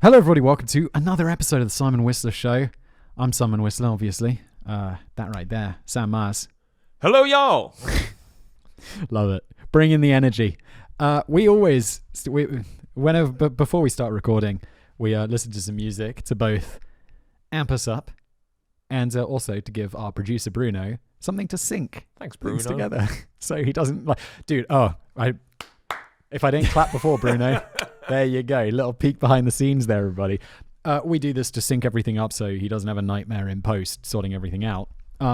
Hello, everybody. Welcome to another episode of the Simon Whistler Show. I'm Simon Whistler, obviously. That right there, Sam Mars. Hello, y'all. Love it. Bring in the energy. Before we start recording, we listen to some music to both amp us up and also to give our producer Bruno something to sync. Thanks, Bruno. Things together, so he doesn't dude. If I didn't clap before, Bruno. There you go. Little peek behind the scenes there, everybody. We do this to sync everything up so he doesn't have a nightmare in post sorting everything out.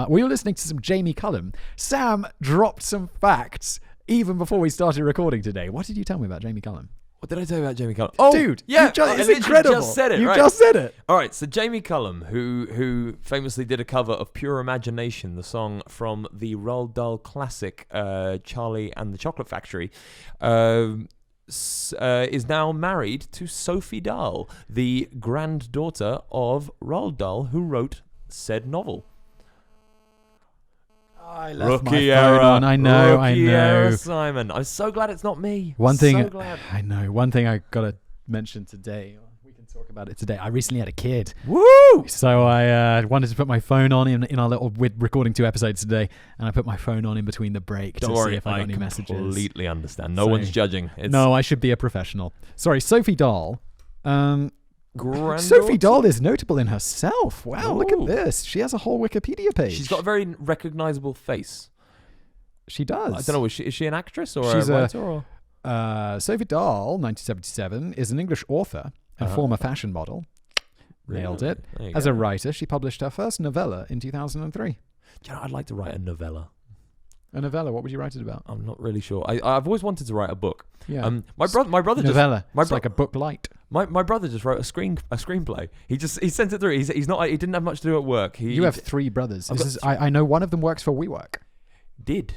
We were listening to some Jamie Cullum. Sam dropped some facts even before we started recording today. What did you tell me about Jamie Cullum? What did I tell you about Jamie Cullum? Oh, dude, yeah, it's incredible. Just said it, you right? just said it. All right, so Jamie Cullum, who famously did a cover of Pure Imagination, the song from the Roald Dahl classic Charlie and the Chocolate Factory, is now married to Sophie Dahl, the granddaughter of Roald Dahl, who wrote said novel. I left my phone on. I know. Error, Simon. I'm so glad it's not me. One thing I gotta mention today. We can talk about it today. I recently had a kid. Woo! So I wanted to put my phone on in our little. We're recording 2 episodes today, and I put my phone on in between the break to see if I got any messages. I completely understand. No one's judging. No, I should be a professional. Sorry, Sophie Dahl. Sophie Dahl is notable in herself. Wow, Look at this. She has a whole Wikipedia page. She's got a very recognizable face. She does. I don't know. Is she an actress or She's a writer? Or? Sophie Dahl, 1977, is an English author and former fashion model. Really? Nailed it. As a writer, she published her first novella in 2003. Do you know, I'd like to write a novella. A novella? What would you write it about? I'm not really sure. I've always wanted to write a book. Yeah. My brother novella. It's like a book light. My brother just wrote a screenplay. He sent it through. He didn't have much to do at work. You have 3 brothers. I know one of them works for WeWork. Did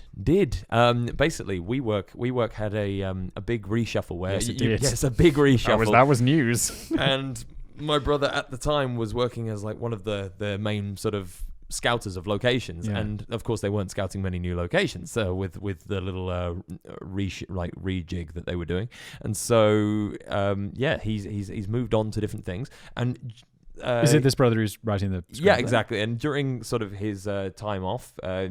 basically WeWork had a big reshuffle where yes, a big reshuffle. That was news. And my brother at the time was working as like one of the main sort of scouters of locations, and of course they weren't scouting many new locations. So with the little rejig that they were doing, and so he's moved on to different things. And is it this brother who's writing the script? Yeah, exactly. And during sort of his time off, I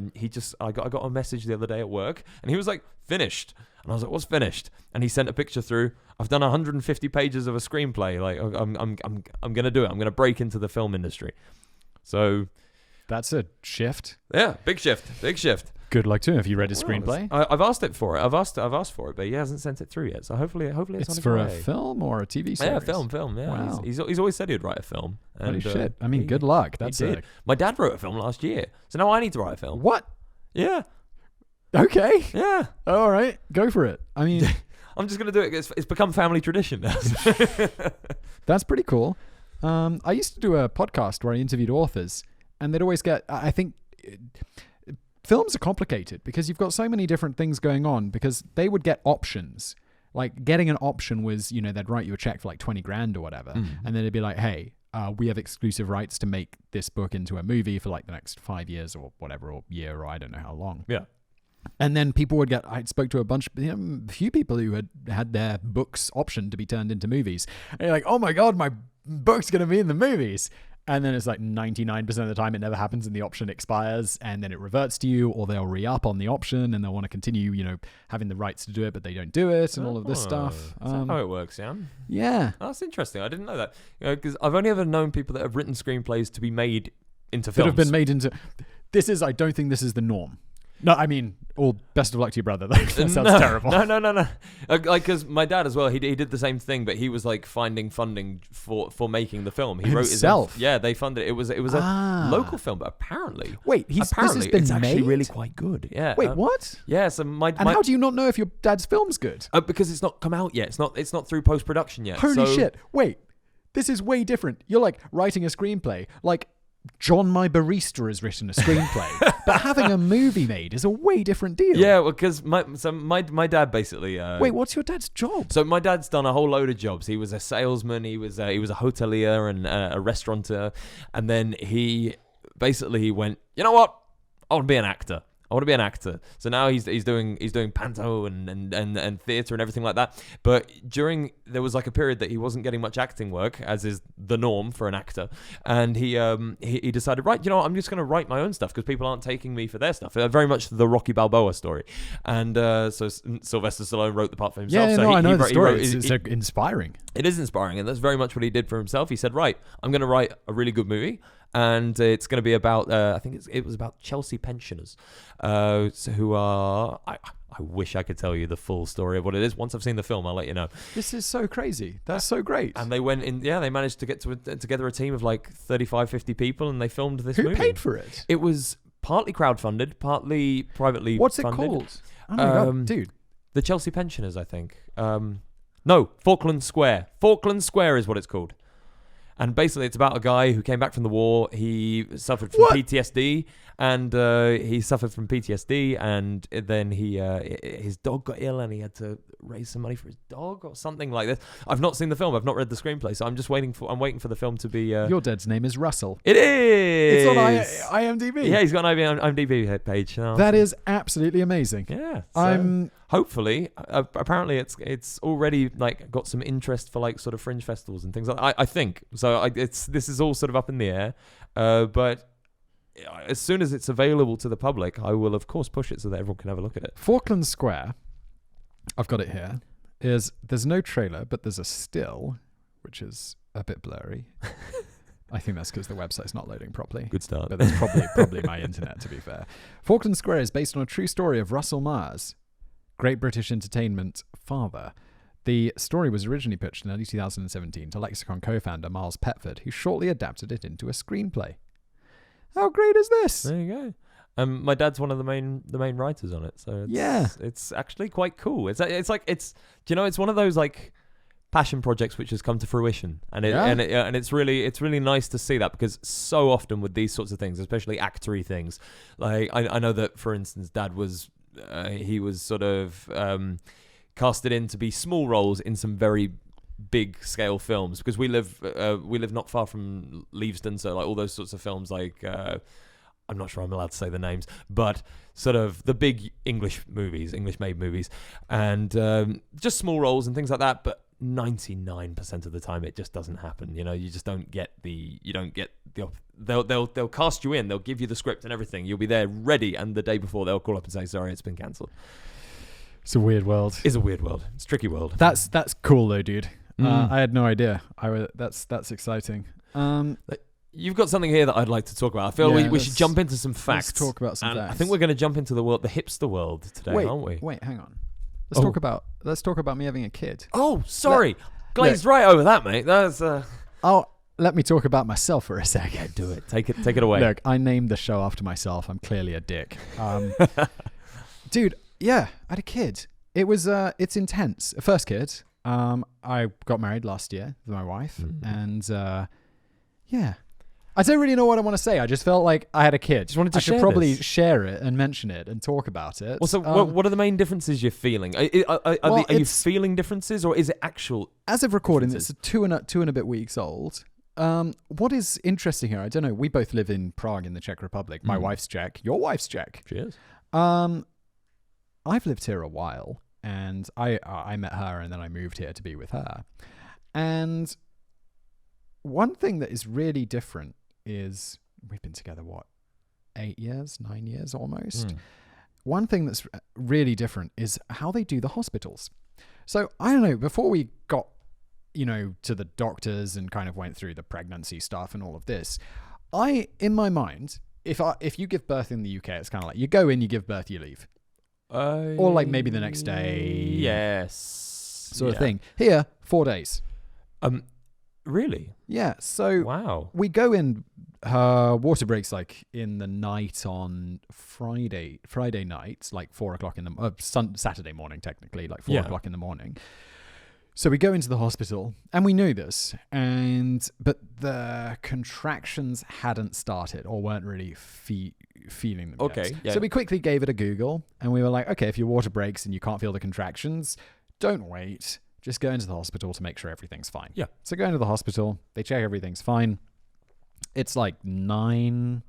got a message the other day at work, and he was like, "Finished." And I was like, "What's finished?" And he sent a picture through. I've done 150 pages of a screenplay. Like I'm gonna do it. I'm gonna break into the film industry. So that's a shift. Yeah, big shift. Good luck to him if you read his screenplay. I've asked for it. I've asked for it, but he hasn't sent it through yet. So hopefully it's for a film or a TV series. Yeah, film. Yeah, wow. He's always said he'd write a film. Holy shit! I mean, good luck. That's it. My dad wrote a film last year, so now I need to write a film. What? Yeah. Okay. Yeah. All right, go for it. I mean, I'm just gonna do it. It's become family tradition now. That's pretty cool. I used to do a podcast where I interviewed authors. And they'd always get, I think, films are complicated because you've got so many different things going on, because they would get options. Like getting an option was, they'd write you a check for like 20 grand or whatever. And then it'd be like, hey, we have exclusive rights to make this book into a movie for like the next 5 years or whatever, or year, or I don't know how long. Yeah. And then people would get, I spoke to a few people who had their books optioned to be turned into movies. And you're like, oh my God, my book's going to be in the movies. And then it's like 99% of the time it never happens, and the option expires, and then it reverts to you, or they'll re-up on the option and they'll want to continue, having the rights to do it, but they don't do it, and all of this stuff. Is that how it works, yeah? Yeah. Oh, that's interesting. I didn't know that. Because I've only ever known people that have written scrolls to be made into films. That have been made into... I don't think this is the norm. No, I mean, all best of luck to your brother. That sounds terrible. No. Like, because my dad as well, he did the same thing, but he was like finding funding for making the film. He himself. Wrote they funded it. It was a local film, but apparently, this has been it's actually made? really quite good. Yeah. Wait, what? Yeah. So how do you not know if your dad's film's good? Because it's not come out yet. It's not through post production yet. Holy shit! Wait, this is way different. You're like writing a screenplay, like John My Barista has written a screenplay, but having a movie made is a way different deal. Yeah, well, because my dad basically. Wait, what's your dad's job? So my dad's done a whole load of jobs. He was a salesman. He was a hotelier and a restaurateur, and then he basically went, you know what? I want to be an actor. I want to be an actor. So now he's doing panto and theatre and everything like that. But there was like a period that he wasn't getting much acting work, as is the norm for an actor. And he decided, right, you know what, I'm just going to write my own stuff because people aren't taking me for their stuff. Very much the Rocky Balboa story. And so Sylvester Stallone wrote the part for himself. Yeah, so no, I know the story. Wrote, it's inspiring. It is inspiring, and that's very much what he did for himself. He said, right, I'm going to write a really good movie, and it's going to be about, I think it was about Chelsea pensioners, who are, I wish I could tell you the full story of what it is. Once I've seen the film, I'll let you know. This is so crazy. That's so great. And they went in, they managed to get together a team of like 35, 50 people, and they filmed this movie. Who paid for it? It was partly crowdfunded, partly privately What's it funded. called? Oh my God, dude. The Chelsea pensioners, I think. No, Falkland Square. Falkland Square is what it's called. And basically, it's about a guy who came back from the war. He suffered from PTSD, and then his dog got ill, and he had to raise some money for his dog or something like this. I've not seen the film. I've not read the screenplay, so I'm waiting for the film to be. Your dad's name is Russell. It is. It's on IMDb. Yeah, he's got an IMDb page. Oh. That is absolutely amazing. Yeah, so hopefully, apparently it's already like got some interest for like sort of fringe festivals and things like that. I think so. This is all sort of up in the air, but as soon as it's available to the public, I will of course push it so that everyone can have a look at it. Falkland Square, I've got it here. There's no trailer, but there's a still, which is a bit blurry. I think that's because the website's not loading properly. Good start. But that's probably my internet, to be fair. Falkland Square is based on a true story of Russell Myers, Great British Entertainment father. The story was originally pitched in early 2017 to Lexicon co-founder Miles Petford, who shortly adapted it into a screenplay. How great is this? There you go. My dad's one of the main writers on it, so it's actually quite cool. It's one of those like passion projects which has come to fruition, and it's really nice to see that, because so often with these sorts of things, especially actory things, like I know that, for instance, Dad was he was sort of casted in to be small roles in some very big scale films, because we live not far from Leavesden, so like all those sorts of films, like I'm not sure I'm allowed to say the names, but sort of the big English made movies, and just small roles and things like that. But 99% of the time it just doesn't happen. You just don't get they'll cast you in, they'll give you the script and everything, you'll be there ready, and the day before they'll call up and say, sorry, it's been cancelled. It's a weird world. It's a weird world. It's a tricky world. That's cool though, dude. I had no idea. That's exciting. You've got something here that I'd like to talk about. I feel we should jump into some facts. Let's talk about some facts. I think we're going to jump into the hipster world today, aren't we? Wait, hang on. Let's talk about me having a kid. Oh, sorry. Glazed right over that, mate. That's let me talk about myself for a second. Yeah, do it. Take it away. Look, I named the show after myself. I'm clearly a dick. Dude, yeah, I had a kid. It's intense. First kid. I got married last year with my wife, and yeah. I don't really know what I want to say. I just felt like I had a kid. Just wanted to share should probably this. share it and mention it and talk about it. Well, so what are the main differences you're feeling? Are you feeling differences, or is it actual? As of recording, it's two and a bit weeks old. What is interesting here, I don't know. We both live in Prague in the Czech Republic. My wife's Czech. Your wife's Czech. She is. I've lived here a while, and I met her, and then I moved here to be with her. And one thing that is really different is we've been together, 9 years almost. One thing that's really different is how they do the hospitals. So I don't know, before we got, to the doctors and kind of went through the pregnancy stuff and all of this, in my mind, if you give birth in the UK, it's kind of like you go in, you give birth, you leave. Or like maybe the next day. Yes. Sort of thing. Here, 4 days. Really? Yeah. So wow. We go in, her water breaks like in the night on Friday night, like 4 o'clock in the Saturday morning, technically, like 4 o'clock in the morning. So we go into the hospital, and we knew this, but the contractions hadn't started or weren't really feeling them yet. Yeah. So we quickly gave it a Google, and we were like, okay, if your water breaks and you can't feel the contractions, don't wait. Just go into the hospital to make sure everything's fine. Yeah. So go into the hospital, they check everything's fine. It's like 9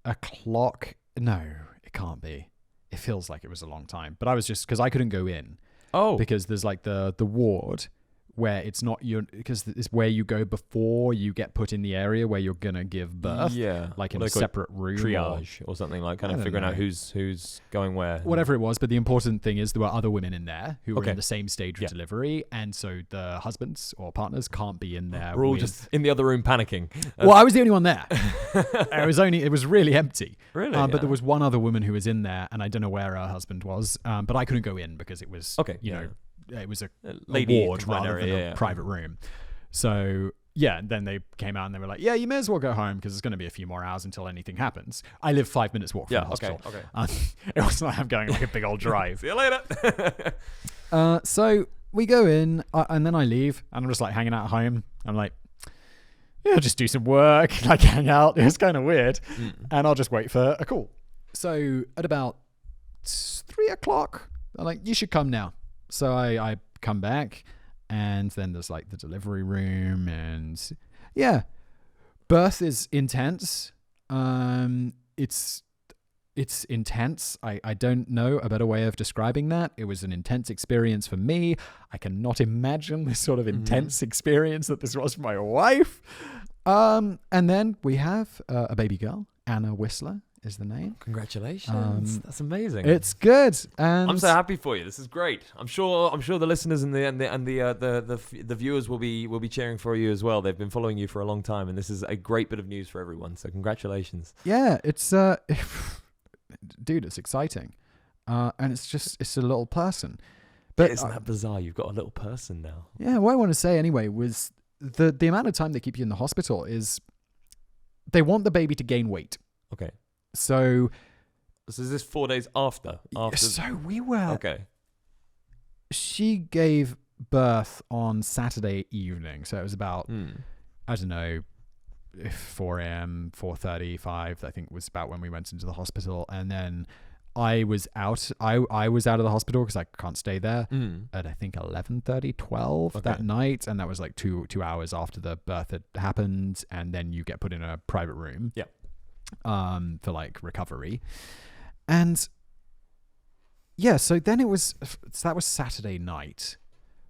o'clock. No, it can't be. It feels like it was a long time. But I was just, because I couldn't go in. Oh. Because there's like the ward where it's not your, because it's where you go before you get put in the area where you're going to give birth. Yeah. Like in What a do they call it? separate room. Triage or something, like kind I of don't figuring out know. who's going where. Whatever it was, but the important thing is there were other women in there who were Okay. in the same stage of Yeah. delivery, and so the husbands or partners can't be in there. We're all with- just in the other room panicking. Well, I was the only one there. It was really empty. Really? But there was one other woman who was in there, and I don't know where her husband was. But I couldn't go in because it was Okay, you yeah. know, it was a lady ward confined rather area, than yeah, a yeah. private room. So yeah, and then they came out and they were like, "Yeah, you may as well go home because it's going to be a few more hours until anything happens." I live 5 minutes walk from Yeah, the hospital. okay. It wasn't like I'm going like a big old drive. See you later. So we go in, and then I leave, and I'm just like hanging out at home. I'm like, yeah, I'll just do some work, like hang out. It was kind of weird, and I'll just wait for a call. So at about 3 o'clock, I'm like, you should come now. So I come back, and then there's like the delivery room, and yeah, birth is intense. It's intense. I don't know a better way of describing that. It was an intense experience for me. I cannot imagine this sort of intense experience that this was for my wife. And then we have a baby girl. Anna Whistler is the name. Congratulations. That's amazing. It's good. And I'm so happy for you. This is great. I'm sure the listeners and the viewers will be cheering for you as well. They've been following you for a long time, and this is a great bit of news for everyone. So congratulations. yeah, it's dude, it's exciting. And it's a little person. But Isn't that bizarre? You've got a little person now. yeah, what I want to say anyway was the amount of time they keep you in the hospital is they want the baby to gain weight. Okay. So So is this 4 days after? so we were Okay. she gave birth on Saturday evening. So it was about I don't know, 4 a.m., 4:30, 5, I think was about when we went into the hospital. And then I was out. I was out of the hospital because I can't stay there at I think 11:30, 12 that night, and that was like two hours after the birth had happened. And then you get put in a private room, for like recovery, and yeah. So then that was Saturday night,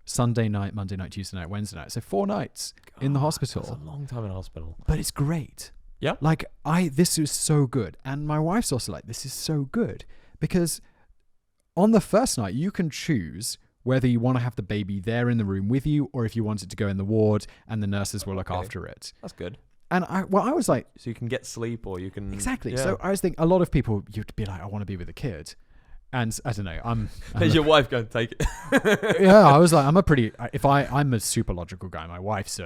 Sunday night, Monday night, Tuesday night, Wednesday night. So 4 nights in the hospital. That's a long time in hospital. But it's great. Yeah. Like this is so good. And my wife's also like, this is so good. Because on the first night, you can choose whether you want to have the baby there in the room with you or if you want it to go in the ward and the nurses will look after it. That's good. And I was like... So you can get sleep or you can... Exactly. Yeah. So I was thinking, a lot of people, you'd be like, I want to be with a kid. And I don't know, I'm There's your wife going to take it. yeah, I was like, I'm a super logical guy. My wife's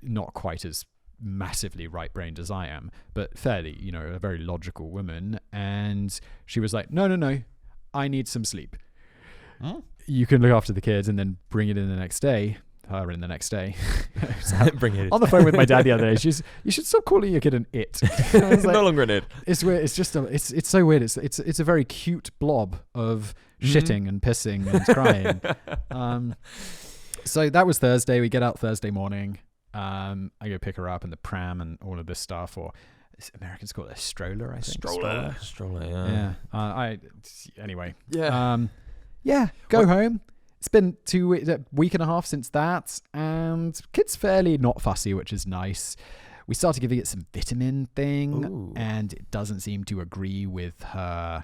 not quite as massively right-brained as I am, but fairly, a very logical woman. And she was like, no, I need some sleep. Huh? You can look after the kids and then bring it in the next day. Her in the next day. Bring it in. On the phone with my dad the other day. You should stop calling your kid an it. I was like, no longer an it. It's weird. It's just it's so weird. It's a very cute blob of shitting and pissing and crying. So that was Thursday. We get out Thursday morning. I go pick her up in the pram and all of this stuff, or Americans call it a stroller. I think Stroller. Yeah. Anyway. Yeah. Go home. It's been a week and a half since that, and kid's fairly not fussy, which is nice. We started giving it some vitamin thing, and it doesn't seem to agree with her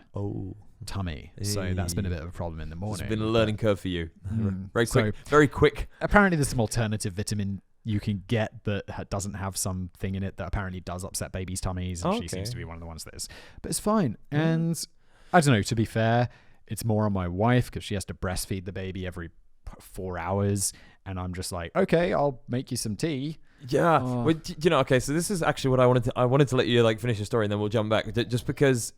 tummy. So that's been a bit of a problem in the morning. It's been a learning curve for you. Very quick. So, very quick. Apparently there's some alternative vitamin you can get that doesn't have something in it that apparently does upset babies' tummies, and she seems to be one of the ones that is. But it's fine. And I don't know, to be fair, it's more on my wife because she has to breastfeed the baby every 4 hours. And I'm just like, okay, I'll make you some tea. Yeah. Well, okay, so this is actually what I wanted to let you finish your story and then we'll jump back. Just because...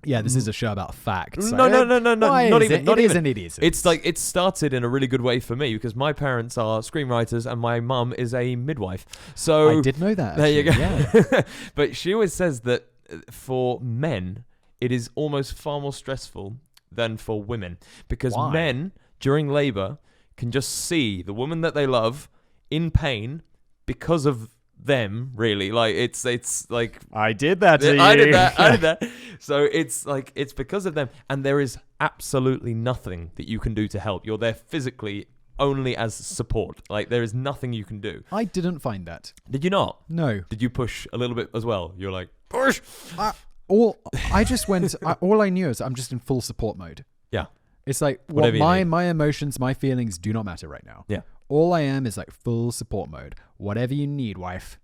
Yeah, this is a show about facts. So No. Not even. It isn't. It's like it started in a really good way for me because my parents are screenwriters and my mum is a midwife. So I did know that. There you go. Yeah. But she always says that for men, it is almost far more stressful than for women because men during labor can just see the woman that they love in pain because of them, really. Like it's like I did that to you. I did that. So it's like it's because of them, and there is absolutely nothing that you can do to help. You're there physically only as support. Like there is nothing you can do. I didn't find that. Did you not? No. Did you push a little bit as well? You're like push. I just went. All I knew is I'm just in full support mode. Yeah. It's like Whatever you need. my emotions, my feelings do not matter right now. Yeah. All I am is like full support mode. Whatever you need, wife.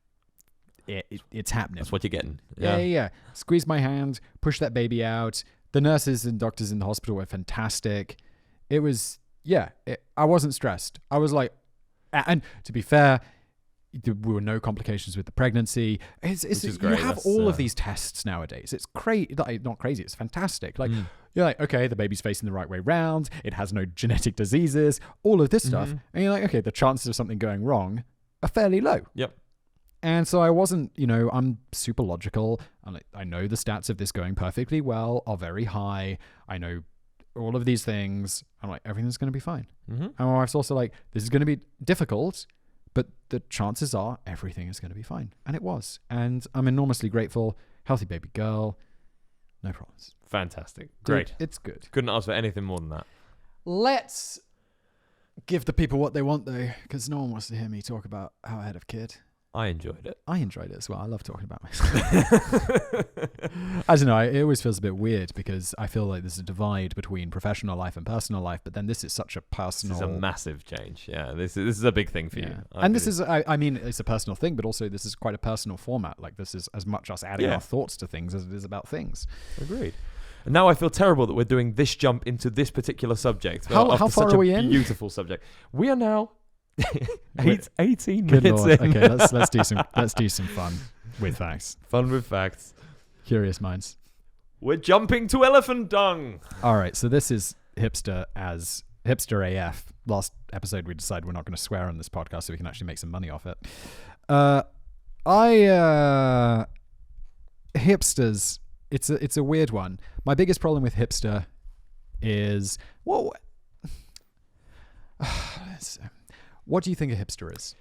It's happening. That's what you're getting. Yeah. Squeeze my hand, push that baby out. The nurses and doctors in the hospital were fantastic. It was, I wasn't stressed. I was like, and to be fair, there were no complications with the pregnancy. Which is great. You have all of these tests nowadays. It's crazy. Not crazy. It's fantastic. Like, you're like, okay, the baby's facing the right way round. It has no genetic diseases, all of this stuff. And you're like, okay, the chances of something going wrong are fairly low. Yep. And so I wasn't, I'm super logical. I know the stats of this going perfectly well are very high. I know all of these things. I'm like, everything's going to be fine. And my wife's also like, this is going to be difficult, but the chances are everything is going to be fine. And it was. And I'm enormously grateful. Healthy baby girl. No problems. Fantastic. Great. Dude, it's good. Couldn't ask for anything more than that. Let's give the people what they want, though, because no one wants to hear me talk about how I had a kid. I enjoyed it. I enjoyed it as well. I love talking about myself. I don't know. It always feels a bit weird because I feel like there's a divide between professional life and personal life, but then this is such a personal... This is a massive change. Yeah, this is a big thing for you. And this is, I mean, it's a personal thing, but also this is quite a personal format. Like this is as much us adding our thoughts to things as it is about things. Agreed. And now I feel terrible that we're doing this jump into this particular subject. How far are we in? Beautiful subject. We are now... 18 Good minutes Lord. in. Okay, let's do some fun with facts. Fun with facts. Curious minds. We're jumping to elephant dung. All right, so this is hipster AF. Last episode we decided we're not going to swear on this podcast so we can actually make some money off it. Hipsters. It's a weird one. My biggest problem with hipster is what do you think a hipster is?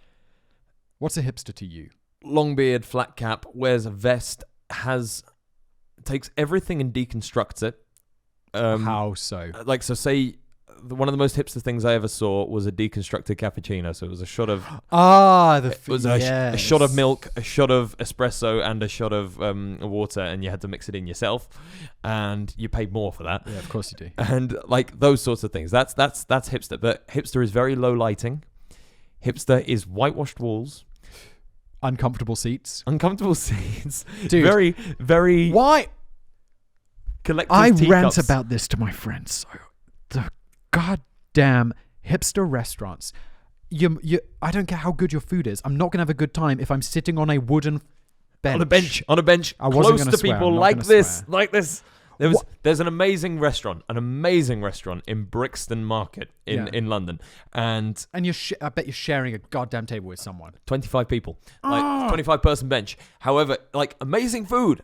What's a hipster to you? Long beard, flat cap, wears a vest, takes everything and deconstructs it. How so? So say one of the most hipster things I ever saw was a deconstructed cappuccino. So it was a shot of a shot of milk, a shot of espresso, and a shot of water, and you had to mix it in yourself, and you paid more for that. Yeah, of course you do. And like those sorts of things. That's hipster. But hipster is very low lighting. Hipster is whitewashed walls. Uncomfortable seats. Dude. Very, very... Why? Collector's I teacups. rant about this to my friends. So the goddamn hipster restaurants. I don't care how good your food is. I'm not going to have a good time if I'm sitting on a wooden bench. On a bench. I wasn't close gonna to swear. people like this. There's an amazing restaurant in Brixton Market in London, and I bet you're sharing a goddamn table with someone. 25 people, 25 person bench. However, like amazing food,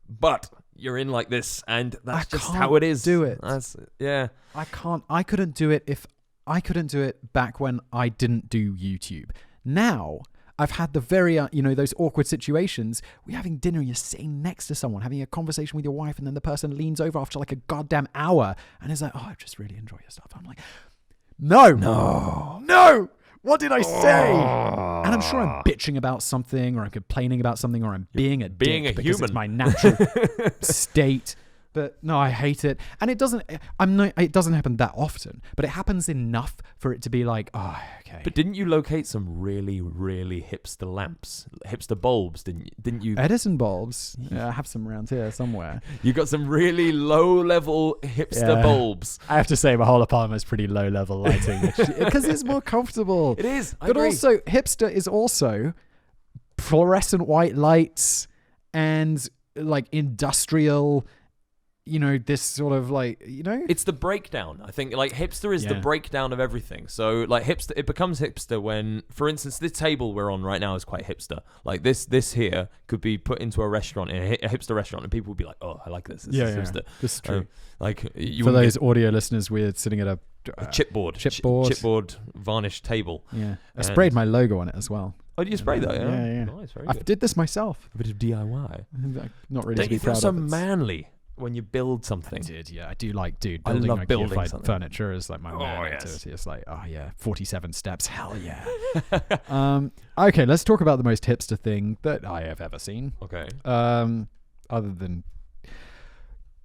but you're in like this, and that's just how it is. Do it. I can't. I couldn't do it if I couldn't do it back when I didn't do YouTube. Now I've had the very, those awkward situations. We're having dinner and you're sitting next to someone, having a conversation with your wife, and then the person leans over after like a goddamn hour and is like, oh, I just really enjoy your stuff. I'm like, no. What did I say? And I'm sure I'm bitching about something, or I'm complaining about something, or I'm being a dick because human. it's my natural state. But no, I hate it. And it doesn't happen that often, but it happens enough for it to be like, oh, okay. But didn't you locate some really, really hipster lamps, hipster bulbs? Didn't you? Edison bulbs. Yeah, I have some around here somewhere. You got some really low-level hipster bulbs. I have to say, my whole apartment is pretty low-level lighting because it's more comfortable. It is. But also, hipster is also fluorescent white lights and like industrial. This sort of it's the breakdown. I think like hipster is the breakdown of everything. So like hipster, it becomes hipster when, for instance, this table we're on right now is quite hipster. Like this here could be put into a restaurant, in a hipster restaurant, and people would be like, oh, I like this. This is hipster. This is true. For those audio listeners, we're sitting at a chipboard varnished table. Yeah, I sprayed my logo on it as well. Oh, do you spray that? Yeah, Yeah. Nice, very I good. did this myself. A bit of DIY. Not really Don't to be you feel proud so of. It's- manly when you build I something? did, yeah. I do like, dude, I building love like building unified something. furniture is like my Oh, main yes. activity. It's like, oh yeah, 47 steps. Hell yeah. Okay, let's talk about the most hipster thing that I have ever seen. Okay. Other than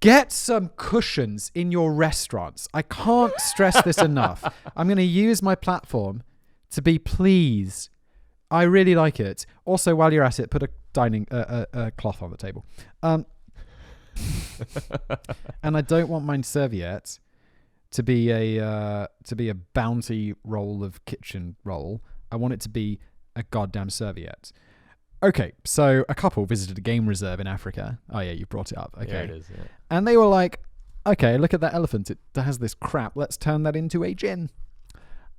get some cushions in your restaurants. I can't stress this enough. I'm going to use my platform to be please. I really like it. Also, while you're at it, put a a cloth on the table. And I don't want my serviette to be a bounty roll of kitchen roll. I want it to be a goddamn serviette. Okay, so a couple visited a game reserve in Africa. Oh yeah, you brought it up. Okay, Yeah, it is. Yeah. and they were like, "Okay, look at that elephant. It has this crap. Let's turn that into a gin."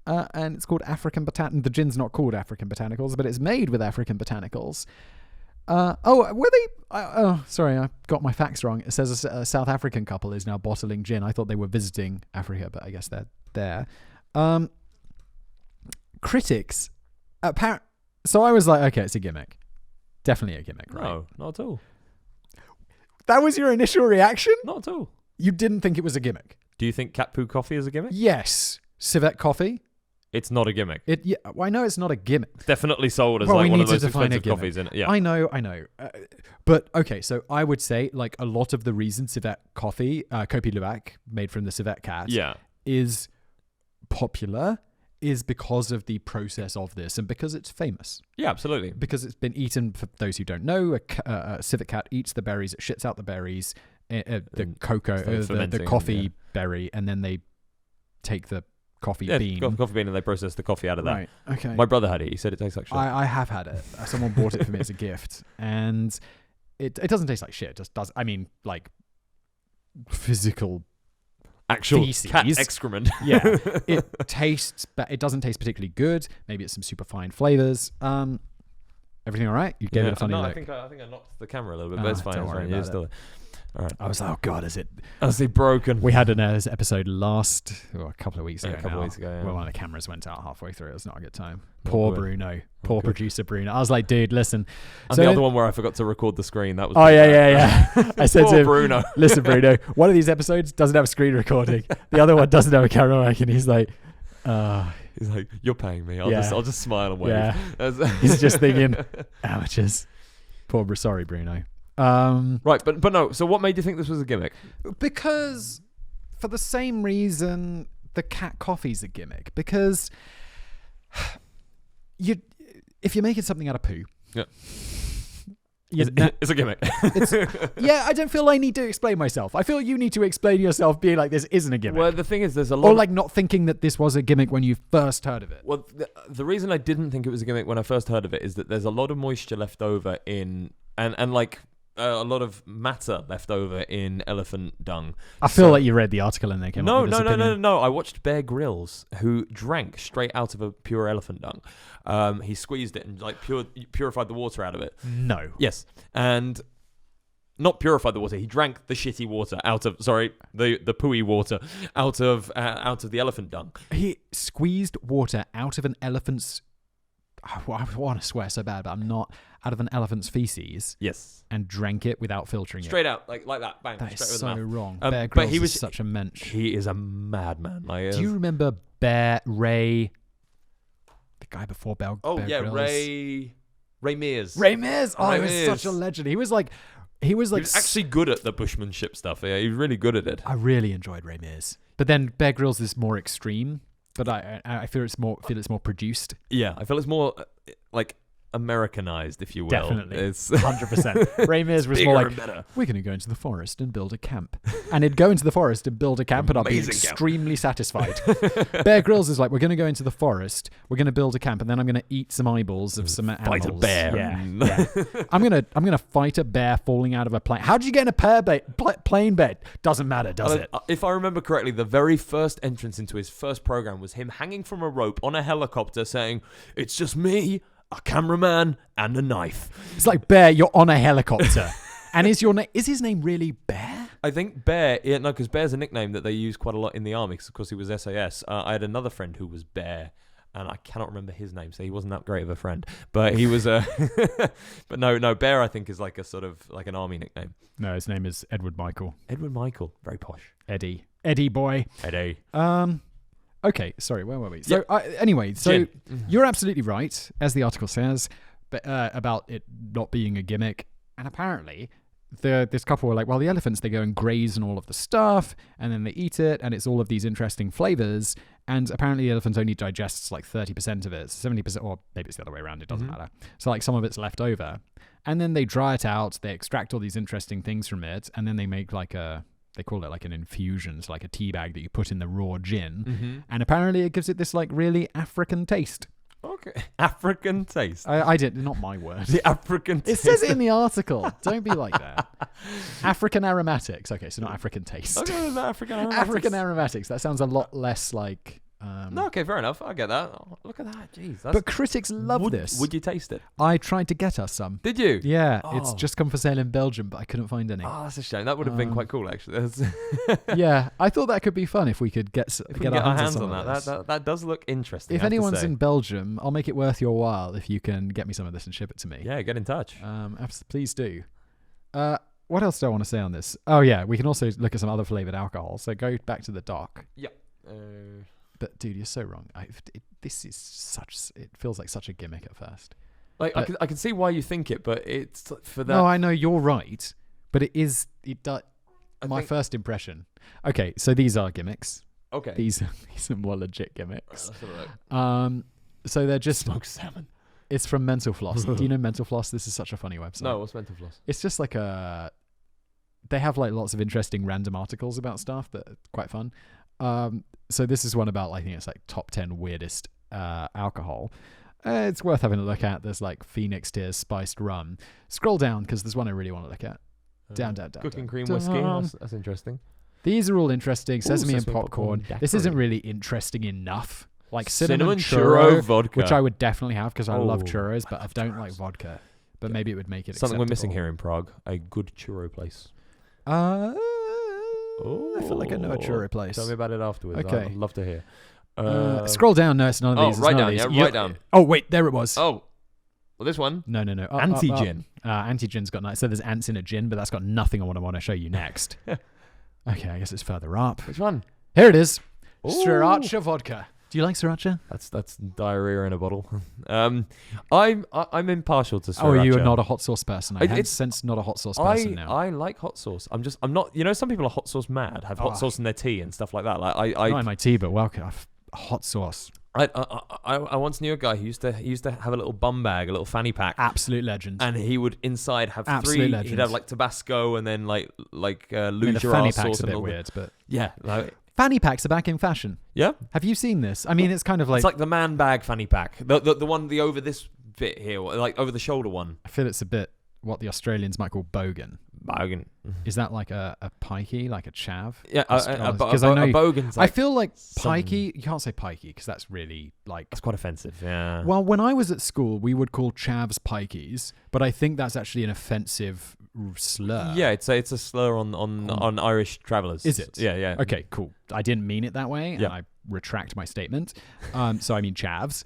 And it's called African Botan. The gin's not called African Botanicals, but it's made with African Botanicals. Were they? Sorry, I got my facts wrong. It says a South African couple is now bottling gin. I thought they were visiting Africa, but I guess they're there. Critics, so I was like, okay, it's a gimmick. Definitely a gimmick, right? No, not at all. That was your initial reaction? Not at all. You didn't think it was a gimmick? Do you think cat poo coffee is a gimmick? Yes. Civet coffee? It's not a gimmick. Well, I know it's not a gimmick. Definitely sold as Well, like we one need of to those define a expensive gimmick. coffees in it. Yeah. I know. But okay, so I would say like a lot of the reason civet coffee, Kopi Luwak, made from the civet cat, Yeah. is popular is because of the process of this and because it's famous. Yeah, absolutely. Because it's been eaten, for those who don't know, a civet cat eats the berries, it shits out the berries, the cocoa, starts the fermenting, coffee yeah. berry, and then they take the coffee Yeah, bean. coffee bean, and they process the coffee out of that. Right, okay. My brother had it. He said it tastes like shit. I have had it. Someone bought it for me as a gift, and it doesn't taste like shit. It just does. I mean, like physical Actual feces. cat excrement. Yeah, it tastes, but it doesn't taste particularly good. Maybe it's some super fine flavors. Everything all right? You gave it a funny no, look. I think I knocked the camera a little bit, but it's fine. Don't It's worry fine. You're about still there. All right. I was like, oh god, is it? Honestly broken. We had an episode a couple of weeks ago. Yeah, a couple now, weeks ago, yeah. where one of the cameras went out halfway through. It was not a good time. Not Poor good. Bruno. Poor good. producer Bruno. I was like, dude, listen. And So the then- other one where I forgot to record the screen. That was. Oh pretty yeah. bad. I said Poor to him, Bruno. listen, Bruno, one of these episodes doesn't have a screen recording. The other one doesn't have a camera mic, and he's like, He's like, "You're paying me. I'll Yeah. just smile and wave." yeah. He's just thinking, amateurs. Sorry, Bruno. Right, but no. So what made you think this was a gimmick? Because for the same reason the cat coffee's a gimmick. Because if you're making something out of poo, Yeah. you- It's a gimmick. yeah, I don't feel I need to explain myself. I feel you need to explain yourself, being like, this isn't a gimmick. Well, the thing is, there's a lot. Or like not thinking that this was a gimmick when you first heard of it. Well, the reason I didn't think it was a gimmick when I first heard of it is that there's a lot of moisture left over in, and like a lot of matter left over in elephant dung. I feel like you read the article and they came up with this No. opinion. I watched Bear Grylls, who drank straight out of a pure elephant dung. He squeezed it and like purified the water out of it. No. Yes, and not purified the water. He drank the shitty water out of the pooey water out of the elephant dung. He squeezed water out of an elephant's... I want to swear so bad, but I'm not. Out of an elephant's feces Yes, and drank it without filtering it. straight out like that. Bang. That is straight so with the mouth. wrong. Um, Bear but Grylls he was- is such a mensch. He is a madman. Like, Do you remember Ray, the guy before Bear Oh Bear yeah, Grylls? Ray Mears. Ray Mears. Oh, Ray he was Mears. such a legend. He was like He was actually good at the bushmanship stuff. Yeah, he was really good at it. I really enjoyed Ray Mears. But then Bear Grylls is more extreme. But I feel it's more produced. Yeah, I feel it's more like Americanized, if you will. Definitely. It's 100%. Ray Mears was bigger more like, and better. we're going to go into the forest and build a camp. And he'd go into the forest and build a camp and I'd be Amazing camp. extremely satisfied. Bear Grylls is like, we're going to go into the forest, we're going to build a camp, and then I'm going to eat some eyeballs of some animals. Fight a bear. Yeah. I'm gonna fight a bear falling out of a plane. How did you get in a plane bed? Doesn't matter, does it? If I remember correctly, the very first entrance into his first program was him hanging from a rope on a helicopter saying, "It's just me, a cameraman, and a knife." It's like, Bear, you're on a helicopter. And is his name really Bear? I think Bear, because Bear's a nickname that they use quite a lot in the army, because of course he was SAS. I had another friend who was Bear, and I cannot remember his name, so he wasn't that great of a friend. But he was a, but no, Bear I think is like a sort of like an army nickname. No, his name is Edward Michael. Edward Michael, very posh. Eddie boy. Eddie. Okay, sorry, where were we? So anyway, so you're absolutely right, as the article says, but about it not being a gimmick. And apparently, this couple were like, well, the elephants, they go and graze on all of the stuff, and then they eat it, and it's all of these interesting flavors. And apparently, the elephant only digests like 30% of it, 70%, or maybe it's the other way around. It doesn't matter. So like some of it's left over, and then they dry it out. They extract all these interesting things from it, and then they make like they call it like an infusion, so like a tea bag that you put in the raw gin. And apparently it gives it this like really African taste. Okay. African taste. I did, not my word. The African taste. It says it in the article. Don't be like that. African aromatics. Okay, so not African taste. Okay, African aromatics. African aromatics. That sounds a lot less like... no, okay, fair enough. I get that. Oh, look at that. Jeez. But critics love this. Would you taste it? I tried to get us some. Did you? Yeah, it's just come for sale in Belgium, but I couldn't find any. Oh, that's a shame. That would have been quite cool, actually. Yeah, I thought that could be fun if we could get our hands on that. That does look interesting. If anyone's in Belgium, I'll make it worth your while if you can get me some of this and ship it to me. Yeah, get in touch. Please do. What else do I want to say on this? Oh yeah, we can also look at some other flavored alcohol. So go back to the dock. Yeah. But dude, you're so wrong. It feels like such a gimmick at first. Like I can see why you think it, but it's for that. No, I know you're right, but it is. It does. My first impression. Okay, so these are gimmicks. Okay. These are more legit gimmicks. Right, so they're just smoked salmon. It's from Mental Floss. Do you know Mental Floss? This is such a funny website. No, what's Mental Floss? It's just like they have like lots of interesting random articles about stuff that are quite fun. So this is one about, I think it's like top 10 weirdest alcohol. It's worth having a look at. There's like Phoenix Tears spiced rum. Scroll down because there's one I really want to look at. Down. Cooking cream whiskey. That's interesting. These are all interesting. Sesame and popcorn. This isn't really interesting enough. Like cinnamon churro vodka, which I would definitely have because I love churros, but I don't like vodka. But maybe it would make it something acceptable. We're missing here in Prague. A good churro place. I feel like I know a churro place. Tell me about it afterwards. Okay. I'd love to hear. Scroll down. No, it's none of these. Right down. Yeah, right down. Oh, wait. There it was. Oh. Well, this one. No. Anti-gin. Anti-gin's got nice. So there's ants in a gin, but that's got nothing on what I want to show you next. Okay, I guess it's further up. Which one? Here it is. Sriracha vodka. Do you like sriracha? That's diarrhea in a bottle. I'm impartial to sriracha. Oh, you're not a hot sauce person. I sense not a hot sauce person now. I like hot sauce. I'm not. You know, some people are hot sauce mad. Have hot sauce in their tea and stuff like that. Like not in my tea, but welcome. Hot sauce. I once knew a guy who used to have a little bum bag, a little fanny pack. Absolute legend. And he would inside have Absolute legend. He'd have like Tabasco and then like luge the fanny pack's a bit weird, but yeah. Fanny packs are back in fashion. Yeah. Have you seen this? I mean, it's kind of like... It's like the man bag fanny pack. The one, the over this bit here, like over the shoulder one. I feel it's a bit what the Australians might call bogan. Bogan. Is that like a pikey, like a chav? Yeah, because I know a bogan's like... I feel like pikey... You can't say pikey because that's really like... That's quite offensive, yeah. Well, when I was at school, we would call chavs pikeys, but I think that's actually an offensive slur. Yeah, it's a slur on Irish travellers. Is it? Yeah. Okay, cool. I didn't mean it that way, and I retract my statement. So I mean chavs.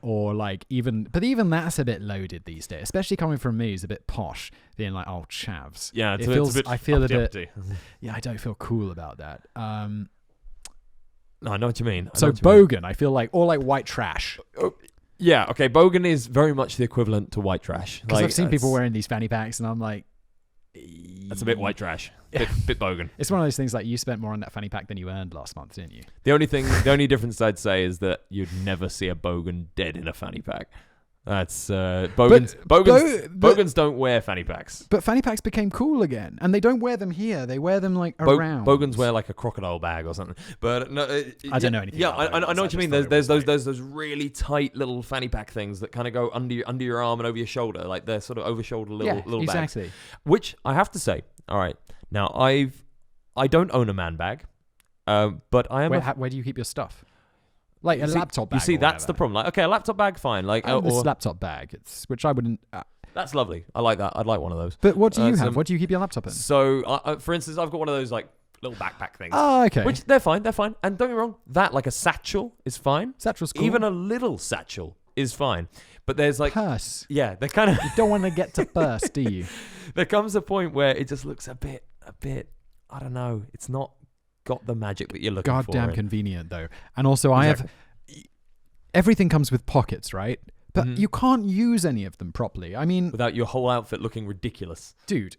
Or like even that's a bit loaded these days, especially coming from me who's a bit posh, being like, oh, chavs. Yeah, it's a bit. I feel a bit. Yeah, I don't feel cool about that. No, I know what you mean. So bogan, I feel like, or like white trash. Yeah, okay. Bogan is very much the equivalent to white trash. Because I've seen people wearing these fanny packs, and I'm like, that's a bit white trash. Bit bogan. It's one of those things like you spent more on that fanny pack than you earned last month, didn't you? The only difference I'd say is that you'd never see a bogan dead in a fanny pack. That's bogans don't wear fanny packs. But fanny packs became cool again, and they don't wear them here. They wear them like around. Bogans wear like a crocodile bag or something. But no, I don't know anything. Yeah, about I know what you mean. There's those really tight little fanny pack things that kind of go under your arm and over your shoulder, like they're sort of over shoulder little exactly. bags. Which I have to say, all right, now I don't own a man bag, but I am. Where do you keep your stuff? Like a laptop bag. You see, that's the problem. Like, okay, a laptop bag, fine. Like, this laptop bag, which I wouldn't. That's lovely. I like that. I'd like one of those. But what do you have? What do you keep your laptop in? So, for instance, I've got one of those like little backpack things. Oh, okay. Which they're fine. And don't get me wrong, that like a satchel is fine. Satchel's cool. Even a little satchel is fine. But there's like purse. Yeah, they're kind of You don't want to get to purse, do you? There comes a point where it just looks a bit. I don't know. It's not got the magic that you're looking for. Goddamn convenient though. And also, I have everything comes with pockets, right? But you can't use any of them properly. I mean, without your whole outfit looking ridiculous. Dude,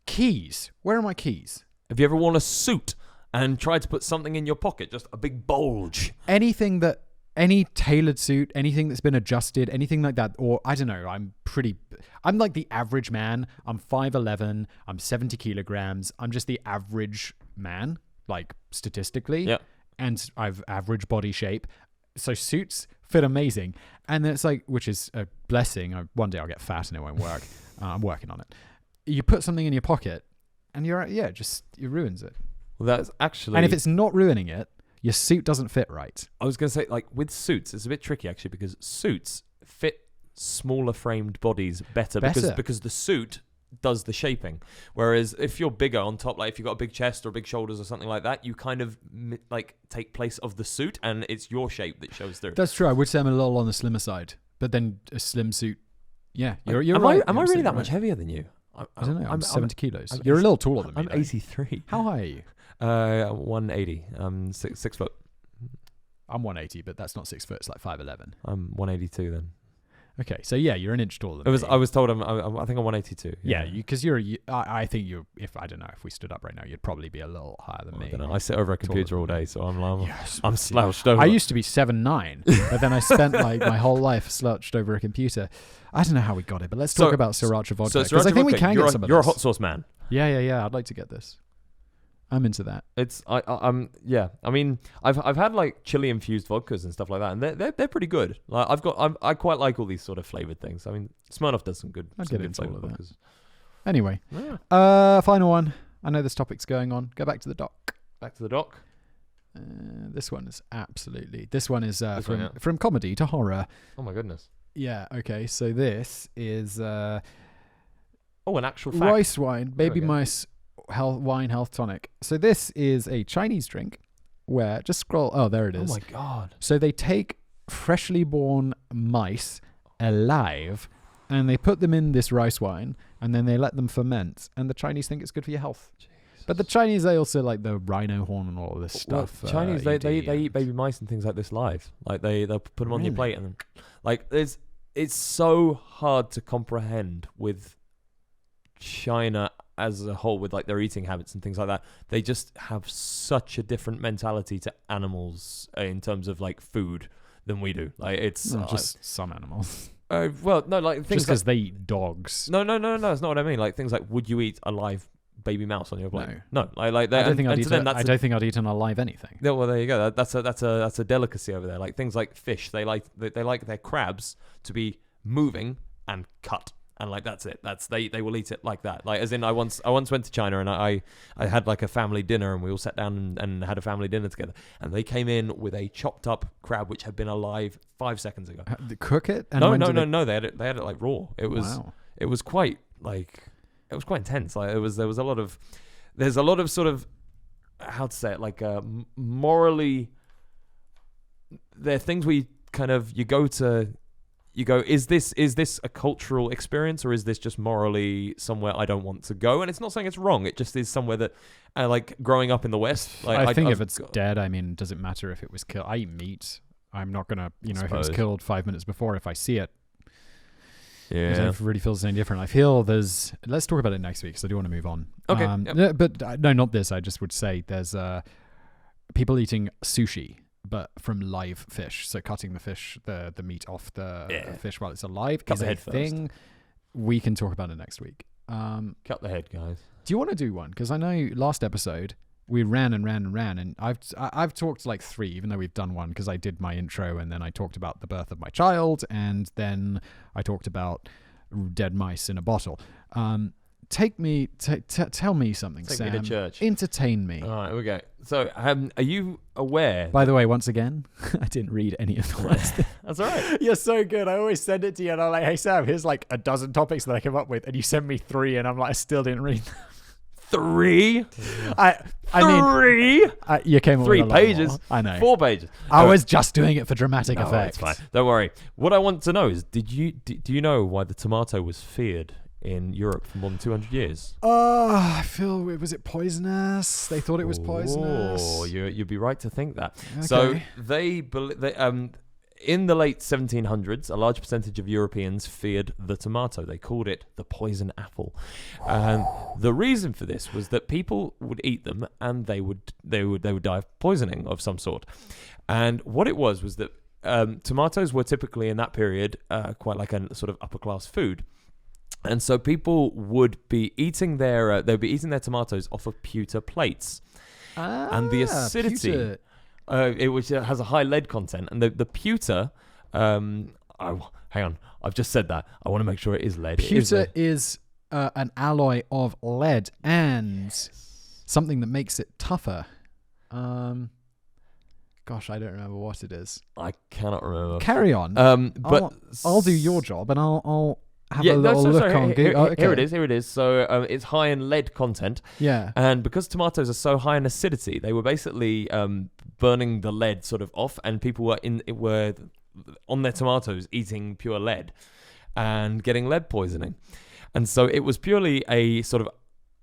keys. Where are my keys? Have you ever worn a suit and tried to put something in your pocket, just a big bulge? Any tailored suit, anything that's been adjusted, anything like that, or I don't know, I'm like the average man. I'm 5'11", I'm 70 kilograms. I'm just the average man, like statistically. Yeah. And I've average body shape. So suits fit amazing. And it's like, which is a blessing. One day I'll get fat and it won't work. I'm working on it. You put something in your pocket and it ruins it. Well, that's actually... And if it's not ruining it, your suit doesn't fit right. I was going to say, like, with suits, it's a bit tricky, actually, because suits fit smaller framed bodies better. Because the suit does the shaping. Whereas if you're bigger on top, like if you've got a big chest or big shoulders or something like that, you kind of, like, take place of the suit, and it's your shape that shows through. That's true. I would say I'm a little on the slimmer side. But then a slim suit, yeah, you're right. Am I really that much heavier than you? I don't know. I'm 70 kilos. You're a little taller than me. I'm 83. How high are you? 180. 6 foot. I'm 180, but that's not 6 foot. It's like 5'11". I'm 182 then. Okay, so yeah, you're an inch taller than me. I was told I think I'm 182. Yeah, because I think I don't know, if we stood up right now, you'd probably be a little higher than me. I don't know. I sit over a computer all day, so Yes, I'm slouched over. I used to be 7'9", but then I spent like my whole life slouched over a computer. I don't know how we got it, but let's talk about Sriracha vodka, because I think we can get some of this. You're a hot sauce man. Yeah. I'd like to get this. I'm into that. I'm yeah. I mean, I've had like chili infused vodkas and stuff like that, and they're pretty good. Like I quite like all these sort of flavored things. I mean, Smirnoff does some good. I'd some get good into all flavored of that. vodkas. Anyway, Yeah. Final one. I know this topic's going on. Go back to the doc. Back to the doc. This one is yeah. from comedy to horror. Oh my goodness. Yeah. Okay. So this is an actual fact. rice wine, baby mice health tonic. So this is a Chinese drink where just scroll. Oh, there it is. Oh my god. So they take freshly born mice alive and they put them in this rice wine and then they let them ferment, and the Chinese think it's good for your health. Jesus. But the Chinese, they also like the rhino horn and all of this stuff. Well, Chinese, they eat baby mice and things like this live. Like they'll put them on your plate, and then, like it's so hard to comprehend with China as a whole, with like their eating habits and things like that. They just have such a different mentality to animals in terms of like food than we do. Like it's just some animals. Well, no, like things just because they eat dogs. No, that's not what I mean. Like things like, would you eat a live baby mouse on your plate? No. Like I don't think I'd eat an alive anything. Yeah, well, there you go. That's a delicacy over there. Like things like fish, they like their crabs to be moving and cut. And like that's it. They will eat it like that. Like as in, I once went to China and I had like a family dinner and we all sat down and had a family dinner together. And they came in with a chopped up crab which had been alive 5 seconds ago. Cook it? And No. They had it like raw. It was quite intense. Like there's a lot of sort of, how to say it, like morally, there are things where you go, is this a cultural experience, or is this just morally somewhere I don't want to go? And it's not saying it's wrong. It just is somewhere that, like growing up in the West. Like, I think if it's dead, I mean, does it matter if it was killed? I eat meat. I'm not gonna, if it was killed 5 minutes before, if I see it, I don't really feel any different. I feel let's talk about it next week because I do want to move on. Okay. Yep. But no, not this. I just would say there's people eating sushi, but from live fish. So cutting the fish, the meat off the fish while it's alive Cut is the a head thing. We can talk about it next week. Cut the head, guys. Do you want to do one? Because I know last episode we ran, and I've talked like 3, even though we've done one, because I did my intro and then I talked about the birth of my child and then I talked about dead mice in a bottle. Tell me something, Take Sam. me to church. Entertain me. All right, here we go. So, are you aware? By the way, once again, I didn't read any of the words. That's all right. You're so good. I always send it to you and I'm like, hey, Sam, here's like a dozen topics that I came up with. And you send me 3 and I'm like, I still didn't read them. 3? I mean, 3? you came up 3 with a lot pages. more. I know. 4 pages. I was just doing it for dramatic No, effect. it's fine. Don't worry. What I want to know is, do you know why the tomato was feared in Europe for more than 200 years? Oh, I feel, was it poisonous? They thought it was poisonous. Oh, you'd be right to think that. Okay. So in the late 1700s, a large percentage of Europeans feared the tomato. They called it the poison apple. And the reason for this was that people would eat them and they would die of poisoning of some sort. And what it was that tomatoes were typically in that period quite like a sort of upper class food. And so people would be eating their tomatoes off of pewter plates. And the acidity pewter. Which has a high lead content, and the pewter. Hang on, I've just said that. I want to make sure it is lead. Pewter is an alloy of lead and something that makes it tougher. Gosh, I don't remember what it is. I cannot remember. Carry on. But I'll do your job, and I'll have a little look on Google. Here it is. So it's high in lead content. Yeah. And because tomatoes are so high in acidity, they were basically burning the lead sort of off, and people were on their tomatoes eating pure lead and getting lead poisoning. And so it was purely a sort of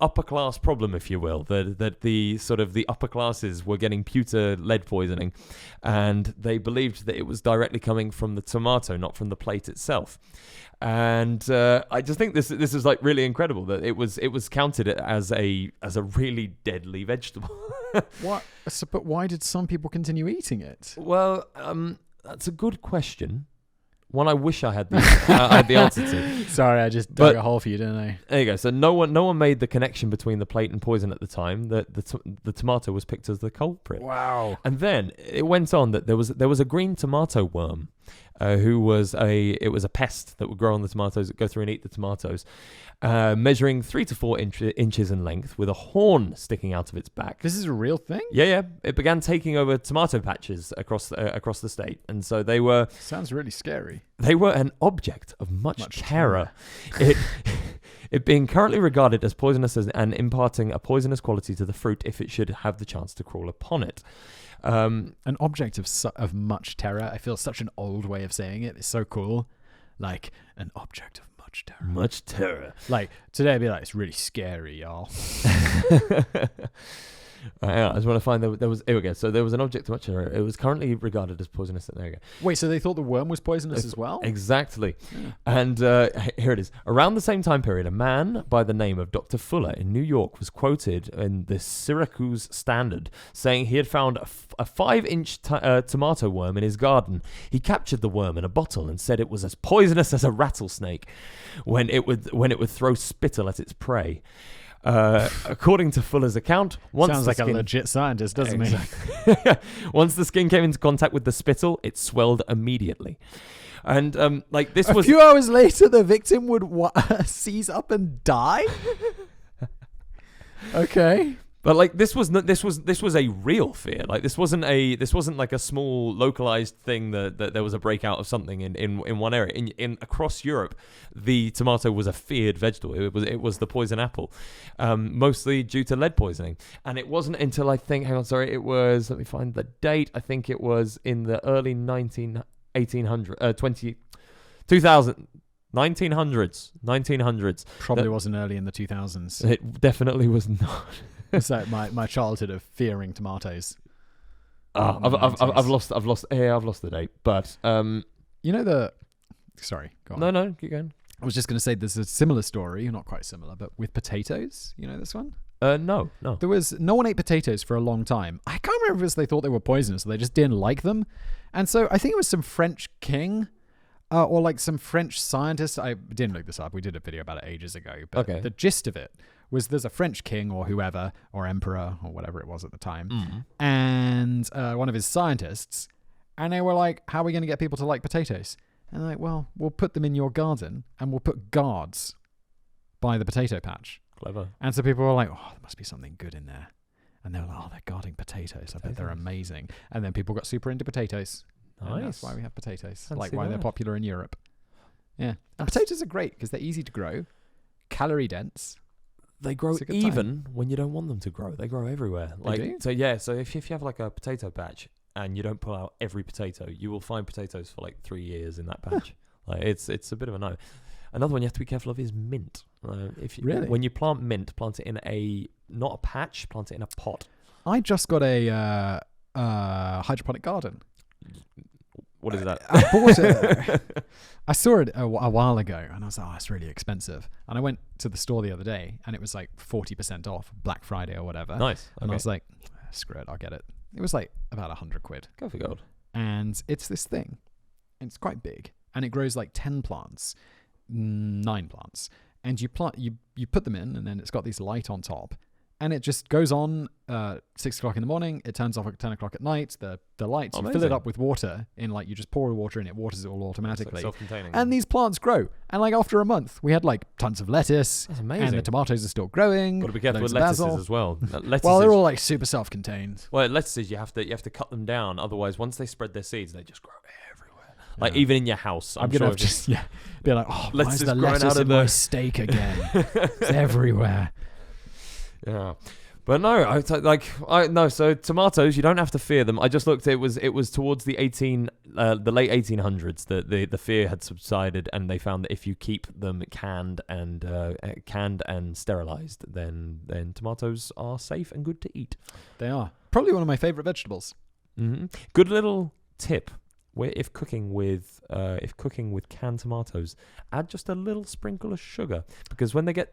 upper class problem, if you will, that the sort of the upper classes were getting pewter lead poisoning, and they believed that it was directly coming from the tomato, not from the plate itself. And I just think this is like really incredible that it was counted as a really deadly vegetable. What? But why did some people continue eating it? Well, that's a good question. One I wish I had the answer to. Sorry, I just dug a hole for you, didn't I? There you go. So no one made the connection between the plate and poison at the time. The tomato was picked as the culprit. Wow. And then it went on that there was a green tomato worm, who was a pest that would grow on the tomatoes, that go through and eat the tomatoes, measuring 3 to 4 inches in length, with a horn sticking out of its back. This is a real thing? Yeah. It began taking over tomato patches across the state, and so they were. Sounds really scary. They were an object of much terror. It being currently regarded as poisonous and imparting a poisonous quality to the fruit if it should have the chance to crawl upon it. An object of much terror. I feel such an old way of saying it. It's so cool. Like, an object of much terror. Much terror. Like, today I'd be like, it's really scary, y'all. I just want to find there was. Here we go. So there was an object of much terror. It was currently regarded as poisonous. There you go. Wait, so they thought the worm was poisonous as well? Exactly. Yeah. And here it is. Around the same time period, a man by the name of Dr. Fuller in New York was quoted in the Syracuse Standard saying he had found a 5-inch tomato worm in his garden. He captured the worm in a bottle and said it was as poisonous as a rattlesnake when it would throw spittle at its prey. According to Fuller's account, sounds like a legit scientist, doesn't he? Once the skin came into contact with the spittle, it swelled immediately. And this was a few hours later, the victim would seize up and die. Okay. But this was a real fear. Like this wasn't like a small localized thing that there was a breakout of something in one area. In across Europe, the tomato was a feared vegetable. It was the poison apple, mostly due to lead poisoning. And it wasn't until let me find the date. I think it was in the early 1900s. Probably wasn't early in the 2000s. It definitely was not. It's like my childhood of fearing tomatoes. I've lost the date. But sorry, go on. No, keep going. I was just going to say there's a similar story, not quite similar, but with potatoes. You know this one? No. There was no one ate potatoes for a long time. I can't remember if they thought they were poisonous or they just didn't like them. And so I think it was some French king or like some French scientist. I didn't look this up. We did a video about it ages ago. But the gist of it was there's a French king or whoever, or emperor or whatever it was at the time, and one of his scientists, and they were like, how are we going to get people to like potatoes? And they're like, well, we'll put them in your garden and we'll put guards by the potato patch. Clever. And so people were like, oh, there must be something good in there. And they were like, oh, they're guarding potatoes. I bet they're amazing. And then people got super into potatoes. Nice. And that's why we have potatoes. Fancy why they're popular in Europe. Yeah. And potatoes are great because they're easy to grow, calorie dense. They grow It's a good even when you don't want them to grow. They grow everywhere. They do? So yeah. So if you have like a potato patch and you don't pull out every potato, you will find potatoes for like 3 years in that patch. Like it's a bit of a no. Another one you have to be careful of is mint. Really? When you plant mint, plant it in not a patch, plant it in a pot. I just got a hydroponic garden. What is that? I bought it. I saw it a while ago, and I was like, "Oh, it's really expensive." And I went to the store the other day, and it was like 40% off Black Friday or whatever. Nice. And Okay. I was like, "Screw it, I'll get it." It was like about £100, Go for gold. and it's this thing, and it's quite big, and it grows like 10 plants, 9 plants, and you put them in, and then it's got this light on top. And it just goes on 6 o'clock in the morning. It turns off at 10 o'clock at night. The lights, you fill it Amazing. up with water. You just pour the water in, it waters it all automatically. It's like self-containing. And these plants grow. And like after a month, we had like tons of lettuce. That's amazing. And the tomatoes are still growing. Got to be careful with loads of lettuces basil. as well. Lettuces, Well, they're all like super self-contained. well, lettuces you have to cut them down. Otherwise, once they spread their seeds, they just grow everywhere. Like Yeah. even in your house. I'm sure gonna if just be like, oh, why Lettuce is is the growing lettuce out of in my the- steak again? It's everywhere. Yeah. But no, so tomatoes, you don't have to fear them. I just looked, it was towards the late 1800s that the fear had subsided, and they found that if you keep them canned and sterilized, then tomatoes are safe and good to eat. They are. Probably one of my favorite vegetables. Mm-hmm. Good little tip. Where if cooking with canned tomatoes, add just a little sprinkle of sugar, because when they're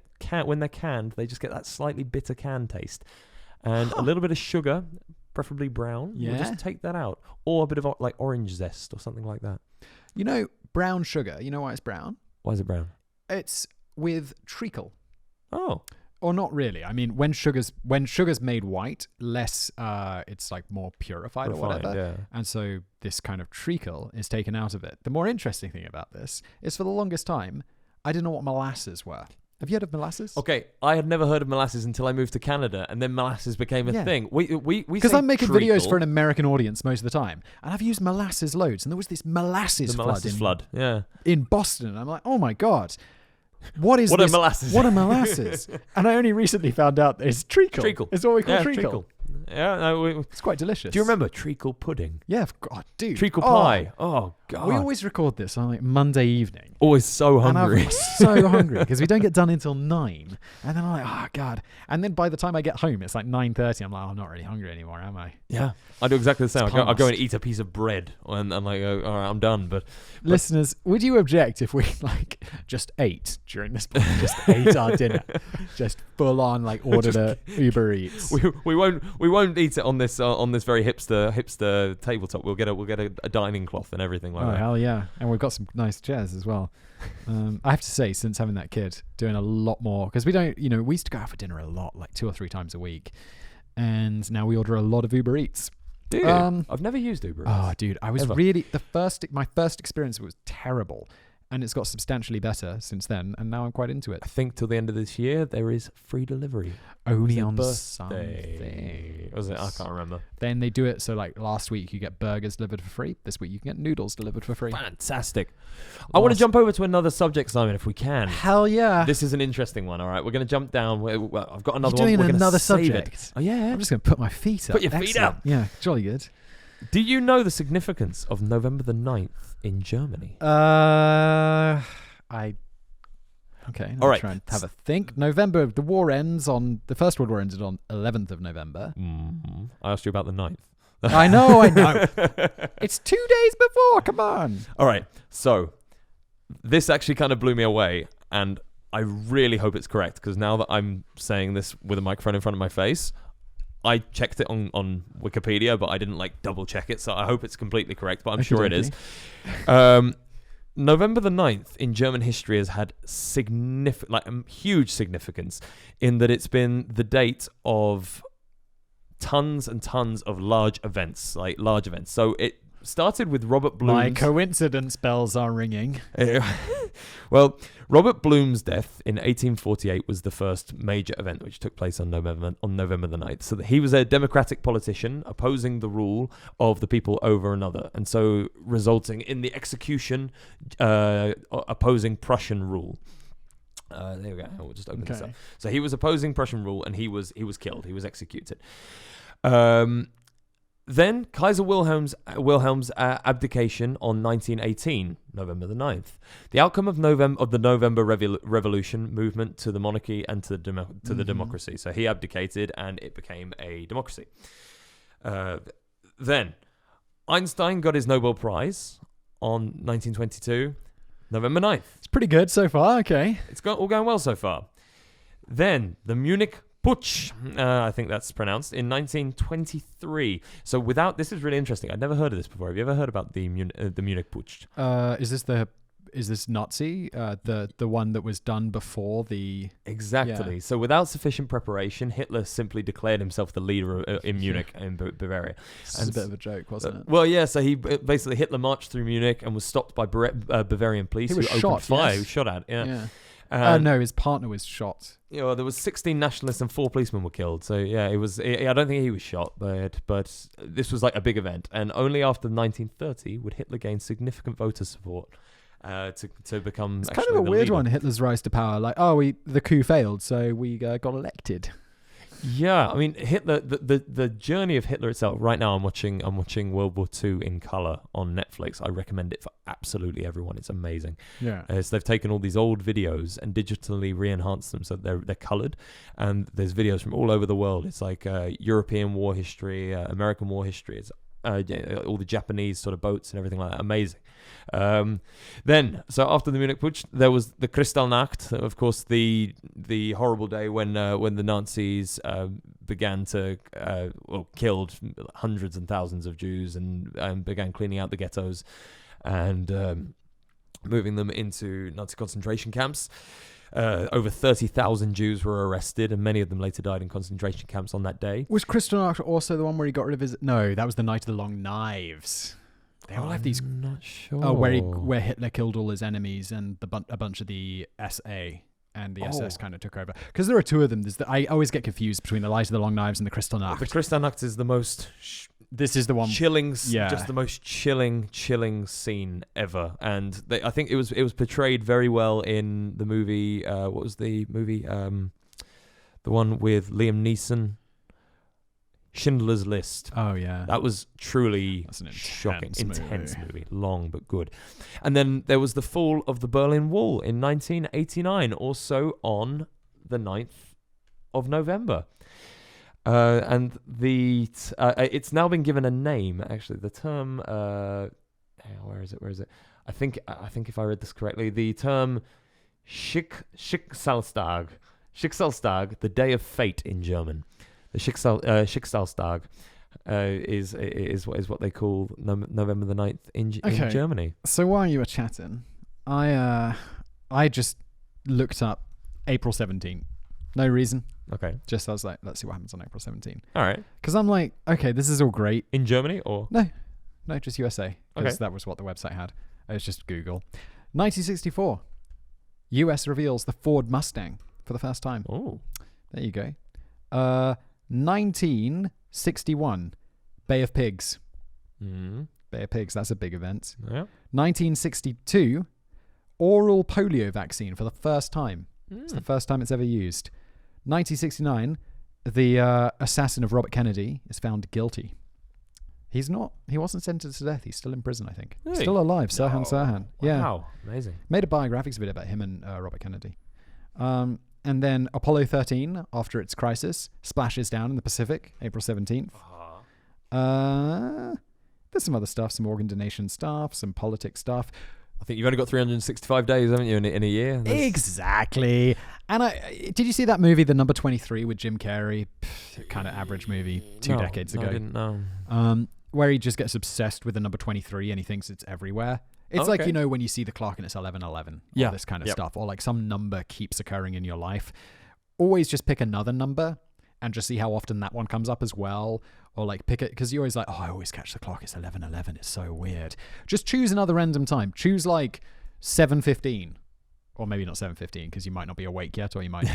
canned, they just get that slightly bitter can taste, and a little bit of sugar, preferably brown, will Yeah. just take that out, or a bit of like orange zest or something like that. You know, brown sugar. You know why it's brown? Why is it brown? It's with treacle. Oh, Or not really. I mean, when sugar's made white, less it's like more purified or refined, whatever. yeah. And so this kind of treacle is taken out of it. The more interesting thing about this is, for the longest time, I didn't know what molasses were. Have you heard of molasses? Okay, I had never heard of molasses until I moved to Canada, and then molasses became a Yeah. thing. We Because say I'm making videos treacle. for an American audience most of the time, and I've used molasses loads. And there was this molasses flood. Yeah. in Boston. And I'm like, oh my god, what is What this? are molasses? What are molasses? And I only recently found out that it's treacle. Treacle. It's what we call Yeah, treacle. Yeah, no, It's quite delicious. do you remember treacle pudding? Yeah, God, dude. Treacle Oh, pie. Oh, God. We always record this on like Monday evening. Always so hungry. And I'm so hungry because we don't get done until 9. And then I'm like, oh, God. And then by the time I get home, it's like 9:30. I'm like, oh, I'm not really hungry anymore, am I? Yeah, I do exactly the same. It's I go and past. eat a piece of bread, and I'm like, oh, all right, I'm done. But Listeners, would you object if we like just ate during this point? Just ate our dinner. Just full on like ordered a Uber Eats. we won't eat it on this very hipster tabletop. We'll get a dining cloth and everything like Oh, that. hell yeah. And we've got some nice chairs as well. I have to say, since having that kid, doing a lot more, because we used to go out for dinner a lot, like 2 or 3 times a week. And now we order a lot of Uber Eats. Do you? I've never used Uber Eats. Oh, dude, I was Ever. really my first experience was terrible, and it's got substantially better since then, and now I'm quite into it. I think till the end of this year there is free delivery. Only Was it on birthday? something. Was it? I can't remember. Then they do it so like last week you get burgers delivered for free. This week you can get noodles delivered for free. Fantastic. I want to jump over to another subject, Simon, if we can. Hell yeah! This is an interesting one. All right, we're going to jump down. Well, I've got another You're one. doing We're gonna another save it. subject. Oh yeah. I'm just going to put my feet up. Put your feet Excellent. up. Yeah, jolly good. Do you know the significance of November the 9th in Germany? Okay. All right. Try and have a think. November. The war ends on the First World War ended on 11th of November. Mm-hmm. I asked you about the 9th. I know. It's 2 days before. Come on. All right. So this actually kind of blew me away, and I really hope it's correct, because now that I'm saying this with a microphone in front of my face, I checked it on Wikipedia, but I didn't like double check it, so I hope it's completely correct, but I'm sure it is. November the 9th in German history has had huge significance, in that it's been the date of tons and tons of large events. So it started with Robert My Bloom's... coincidence bells are ringing. Well, Robert Bloom's death in 1848 was the first major event which took place on November the 9th. So he was a democratic politician opposing the rule of the people over another, and so resulting in the execution opposing Prussian rule. There we go. We'll just open this up. Okay. So he was opposing Prussian rule, and he was killed. He was executed. Then Kaiser Wilhelm's abdication on 1918, November the 9th. The outcome of the November Revolution movement to the monarchy and to the democracy. So he abdicated, and it became a democracy. Then Einstein got his Nobel Prize on 1922, November 9th. It's pretty good so far. Okay. It's all going well so far. Then the Munich Putsch, I think that's pronounced, in 1923. So this is really interesting. I'd never heard of this before. Have you ever heard about the Munich Putsch? Is this Nazi? The one that was done before the... Exactly. Yeah. So without sufficient preparation, Hitler simply declared himself the leader in Munich, in Bavaria. This is a bit of a joke, wasn't it? Well, yeah. So Hitler marched through Munich and was stopped by Bavarian police who opened fire. He was shot at. Yeah. No, his partner was shot. There was 16 nationalists and 4 policemen were killed. So yeah, it was. I don't think he was shot, but this was like a big event. And only after 1930 would Hitler gain significant voter support to become. It's kind of a weird one. Hitler's rise to power, like, the coup failed, so we got elected. Yeah, I mean Hitler. The journey of Hitler itself. Right now, I'm watching World War II in color on Netflix. I recommend it for absolutely everyone. It's amazing. Yeah. So they've taken all these old videos and digitally re-enhanced them so they're colored, and there's videos from all over the world. It's like European war history, American war history. It's all the Japanese sort of boats and everything like that. Amazing. Then, so after the Munich Putsch, there was the Kristallnacht, of course, the horrible day when the Nazis began to killed hundreds and thousands of Jews and began cleaning out the ghettos and moving them into Nazi concentration camps. Over 30,000 Jews were arrested, and many of them later died in concentration camps on that day. Was Kristallnacht also the one where he got rid of his... No, that was the Night of the Long Knives. They all have these... I'm not sure. Oh, where Hitler killed all his enemies and a bunch of the SA and the SS kind of took over. Because there are 2 of them. I always get confused between the Night of the Long Knives and the Kristallnacht. The Kristallnacht is the most... This is the one chilling, just the most chilling scene ever, and I think it was portrayed very well in the movie. What was the movie? The one with Liam Neeson, Schindler's List. Oh yeah, that was truly shocking, intense movie, long but good. And then there was the fall of the Berlin Wall in 1989, also on the 9th of November. And it's now been given a name. Actually, the term. Where is it? I think if I read this correctly, the term Schicksalstag, the day of fate in German. The Schicksalstag is what they call November the 9th in Germany. So while you were chatting, I just looked up April 17th. No reason. Okay. Just I was like, let's see what happens on April 17th. All right. Because I'm like, okay, this is all great. In Germany or? No, just USA. Because Okay. that was what the website had. It was just Google. 1964. US reveals the Ford Mustang for the first time. Oh. There you go. 1961. Bay of Pigs. Bay of Pigs, that's a big event. Yeah. 1962. Oral polio vaccine for the first time. It's the first time it's ever used. 1969, the assassin of Robert Kennedy is found guilty. He wasn't sentenced to death. He's still in prison, I think. Really? Still alive, Sirhan Sirhan. Yeah. Wow, amazing. Made a biographics video about him and Robert Kennedy. And then Apollo 13, after its crisis, splashes down in the Pacific, April 17th. There's some other stuff, some organ donation stuff, some politics stuff. I think you've only got 365 days, haven't you, in a year? Exactly. And did you see that movie, The Number 23, with Jim Carrey? Kind of average movie, 2 decades ago. I didn't know. Where he just gets obsessed with the number 23 and he thinks it's everywhere. It's like, when you see the clock and it's 11:11. Yeah. This kind of stuff. Or like some number keeps occurring in your life. Always just pick another number and just see how often that one comes up as well. Or like pick it, because you're always like, I always catch the clock. It's 11:11. It's so weird. Just choose another random time. Choose like 7:15. Or maybe not 7:15 because you might not be awake yet, or you might,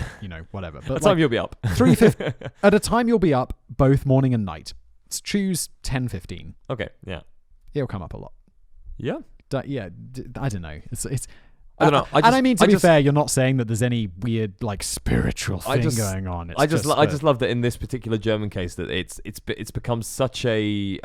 whatever. But at a time you'll be up. 3:15. At a time you'll be up both morning and night. Choose 10:15. Okay, yeah. It'll come up a lot. Yeah. I don't know. It's. I don't know. And I mean, to be fair, you're not saying that there's any weird, like, spiritual thing going on. It's I just love that in this particular German case that it's become such a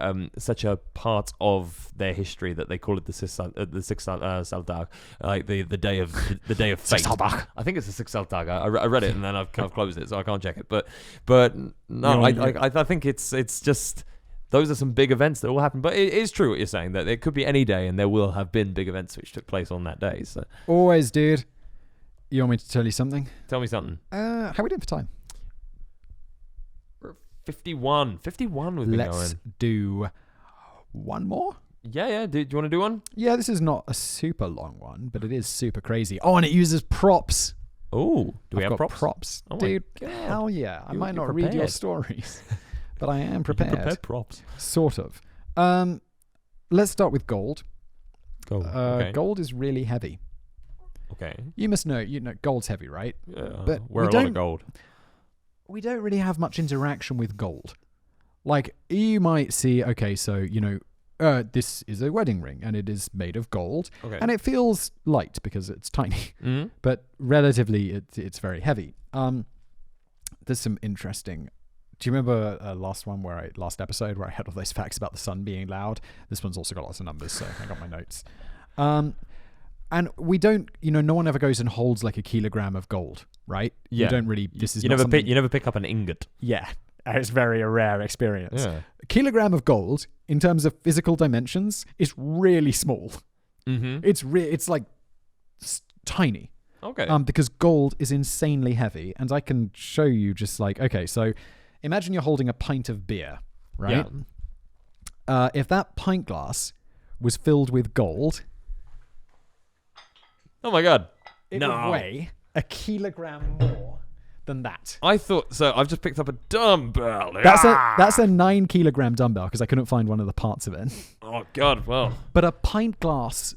part of their history that they call it the Sechsaltag, like the day of fate. Sechsaltag. I think it's the Sechsaltag. I read it and then I've kind of closed it, so I can't check it. But no, I think it's just. Those are some big events that will happen. But it is true what you're saying, that it could be any day and there will have been big events which took place on that day. So always, dude. You want me to tell you something? Tell me something. How are we doing for time? We're 51. 51 we've been going. Let's do one more? Yeah. Do you want to do one? Yeah, this is not a super long one, but it is super crazy. Oh, and it uses props. Oh, do we have props? Oh dude, hell yeah. I might not read your stories. But I am prepared. Prepared props. Sort of. Let's start with gold. Gold. Okay. Gold is really heavy. Okay. You must know, gold's heavy, right? Yeah. But we're a lot of gold. We don't really have much interaction with gold. Like, you might see, okay, so, this is a wedding ring and it is made of gold. Okay. And it feels light because it's tiny. Mm-hmm. But relatively, it's very heavy. There's some interesting... Do you remember last episode where I had all those facts about the sun being loud? This one's also got lots of numbers, so I got my notes. And we don't, no one ever goes and holds like a kilogram of gold, right? Yeah. You don't really. You never pick up an ingot. Yeah, it's very a rare experience. Yeah. A kilogram of gold, in terms of physical dimensions, is really small. Mm-hmm. It's like tiny. Okay. Because gold is insanely heavy, and I can show you just like, okay, so. Imagine you're holding a pint of beer, right? Yeah. If that pint glass was filled with gold... Oh my God. It would weigh a kilogram more than that. I thought... So I've just picked up a dumbbell. That's a 9 kilogram dumbbell because I couldn't find one of the parts of it. Oh God, well... But a pint glass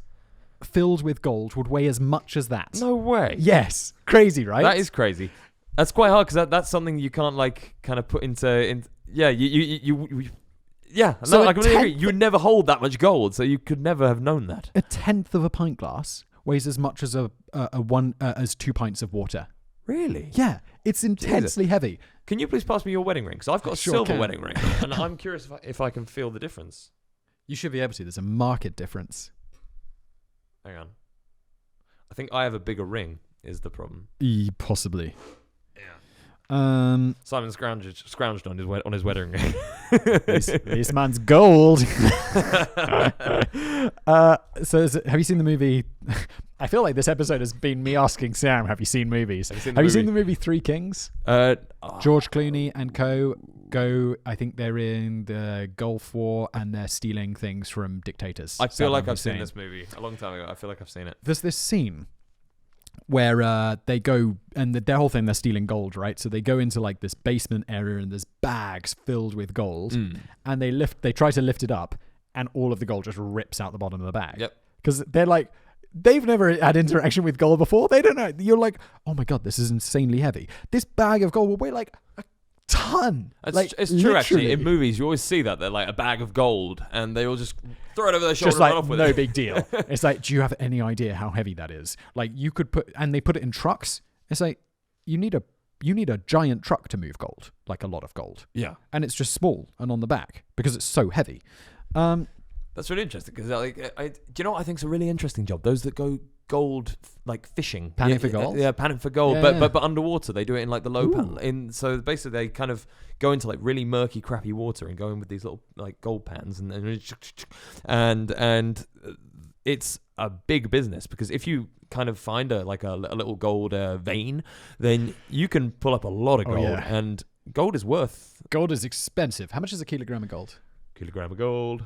filled with gold would weigh as much as that. No way. Yes. Crazy, right? That is crazy. That's quite hard because that's something you can't like kind of put into yeah you yeah. So no, I completely agree. You would never hold that much gold, so you could never have known that. A tenth of a pint glass weighs as much as as 2 pints of water. Really? Yeah, it's intensely heavy. Can you please pass me your wedding ring? Because I've got a silver wedding ring, and I'm curious if I can feel the difference. You should be able to. There's a marked difference. Hang on. I think I have a bigger ring. Is the problem? Possibly. Simon scrounged on his wedding ring. this man's gold. Have you seen the movie? I feel like this episode has been me asking Sam, have you seen movies? Have you seen the movie Three Kings? George Clooney and co. go, I think they're in the Gulf War and they're stealing things from dictators. I feel like I've seen this movie a long time ago. I feel like I've seen it. There's this scene where they go, and their whole thing, they're stealing gold, right? So they go into like this basement area and there's bags filled with gold, and they try to lift it up, and all of the gold just rips out the bottom of the bag. Yep. Because they're like, they've never had interaction with gold before. They don't know. You're like, oh my God, this is insanely heavy. This bag of gold will weigh like a ton. It's true, actually. In movies, you always see that. They're like a bag of gold, and they will just throw it over their shoulder just and run off with it. No big deal. It's like, do you have any idea how heavy that is? Like, you could and they put it in trucks. It's like, you need a giant truck to move gold, like a lot of gold. Yeah. And it's just small and on the back because it's so heavy. That's really interesting because, do you know what I think is a really interesting job? Those that go gold, like fishing, panning for gold. Yeah, panning for gold, but underwater they do it in like the low pan. So basically, they kind of go into like really murky, crappy water and go in with these little like gold pans, and it's a big business because if you kind of find a little gold vein, then you can pull up a lot of gold, and gold is expensive. How much is a kilogram of gold? Kilogram of gold.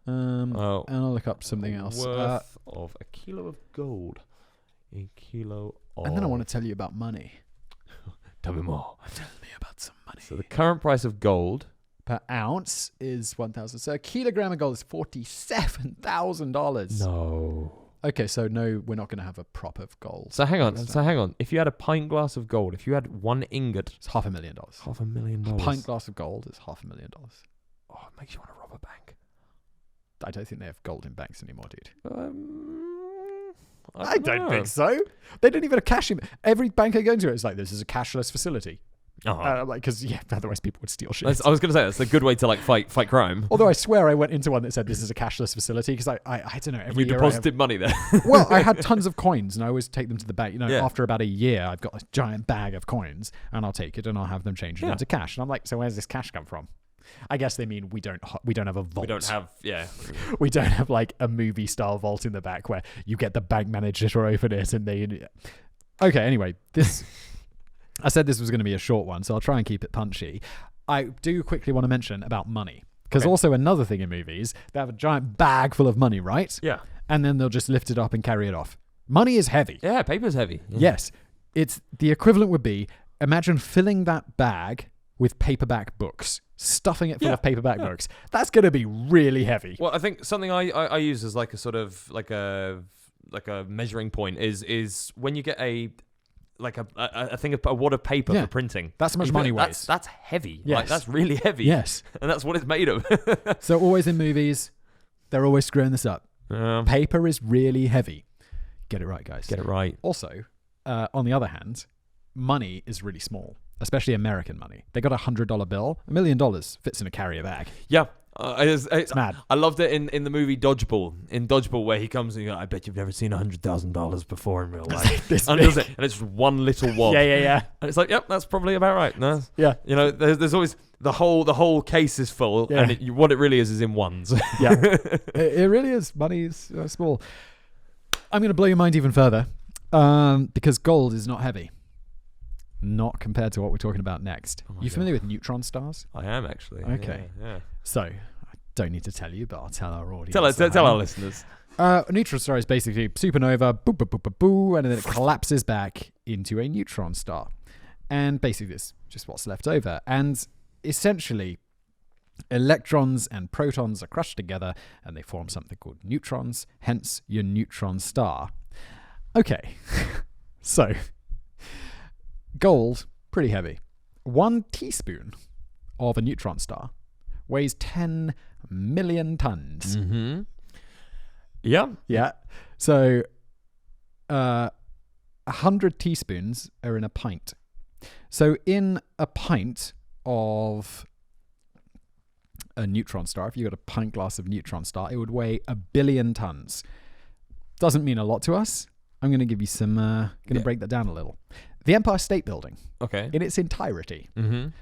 And I'll look up something else. Worth of a kilo of gold. A kilo of... And then I want to tell you about money. Tell me more. Tell me about some money. So the current price of gold per ounce is 1,000. So a kilogram of gold is $47,000. No. Okay, so no, we're not going to have a prop of gold. So hang on. If you had a pint glass of gold, if you had one ingot... It's $500,000. $500,000. A pint glass of gold is $500,000. Oh, it makes you want to rob a bank. I don't think they have gold in banks anymore, dude. I don't think so. They don't even have cash in. Every bank I go into, it's like, this is a cashless facility. Because otherwise people would steal shit. I was going to say that's a good way to like fight crime. Although I swear I went into one that said this is a cashless facility because I don't know. Every You year deposited money there. Well, I had tons of coins and I always take them to the bank. You know, Yeah. after about a year, I've got a giant bag of coins and I'll take it and I'll have them changed into cash. And I'm like, so where's this cash come from? I guess they mean we don't have a vault. We don't have We don't have like a movie style vault in the back where you get the bank manager to open it and they. Okay, anyway, this. I said this was going to be a short one, so I'll try and keep it punchy. I do quickly want to mention about money. Because also another thing in movies, they have a giant bag full of money, right? Yeah. And then they'll just lift it up and carry it off. Money is heavy. Yeah, paper's heavy. Yeah. Yes. It's the equivalent would be, imagine filling that bag with paperback books, stuffing it full of paperback books. That's going to be really heavy. Well, I think something I use as like a sort of like a measuring point is when you get a thing of a wad of paper for printing. That's how much money weighs. That's heavy. Yes. Like, that's really heavy. Yes. And that's what it's made of. So always in movies, they're always screwing this up. Paper is really heavy. Get it right, guys. Get it right. Also, on the other hand, money is really small, especially American money. They got $100 bill. $1 million fits in a carrier bag. Yeah. It's mad. I loved it in the movie Dodgeball. In Dodgeball, where he comes and he goes, I bet you've never seen $100,000 before in real life. And it's one little wad. Yeah. And it's like, yep, that's probably about right. No? Yeah. You know, there's always the whole case is full, and what it really is in ones. Yeah. It really is. Money is small. I'm going to blow your mind even further, because gold is not heavy. Not compared to what we're talking about next. You familiar with neutron stars? I am, actually. Okay. Yeah. So, I don't need to tell you, but I'll tell our audience. Tell our listeners. A neutron star is basically supernova, boo, boo, boo, boo, boo, and then it collapses back into a neutron star. And basically, this is just what's left over. And essentially, electrons and protons are crushed together, and they form something called neutrons, hence your neutron star. Okay. So, gold, pretty heavy. 1 teaspoon of a neutron star weighs 10 million tons. Mm-hmm. Yeah. Yeah. So 100 teaspoons are in a pint. So in a pint of a neutron star, if you got a pint glass of neutron star, it would weigh 1 billion tons. Doesn't mean a lot to us. I'm going to give you some, going to break that down a little. The Empire State Building, in its entirety,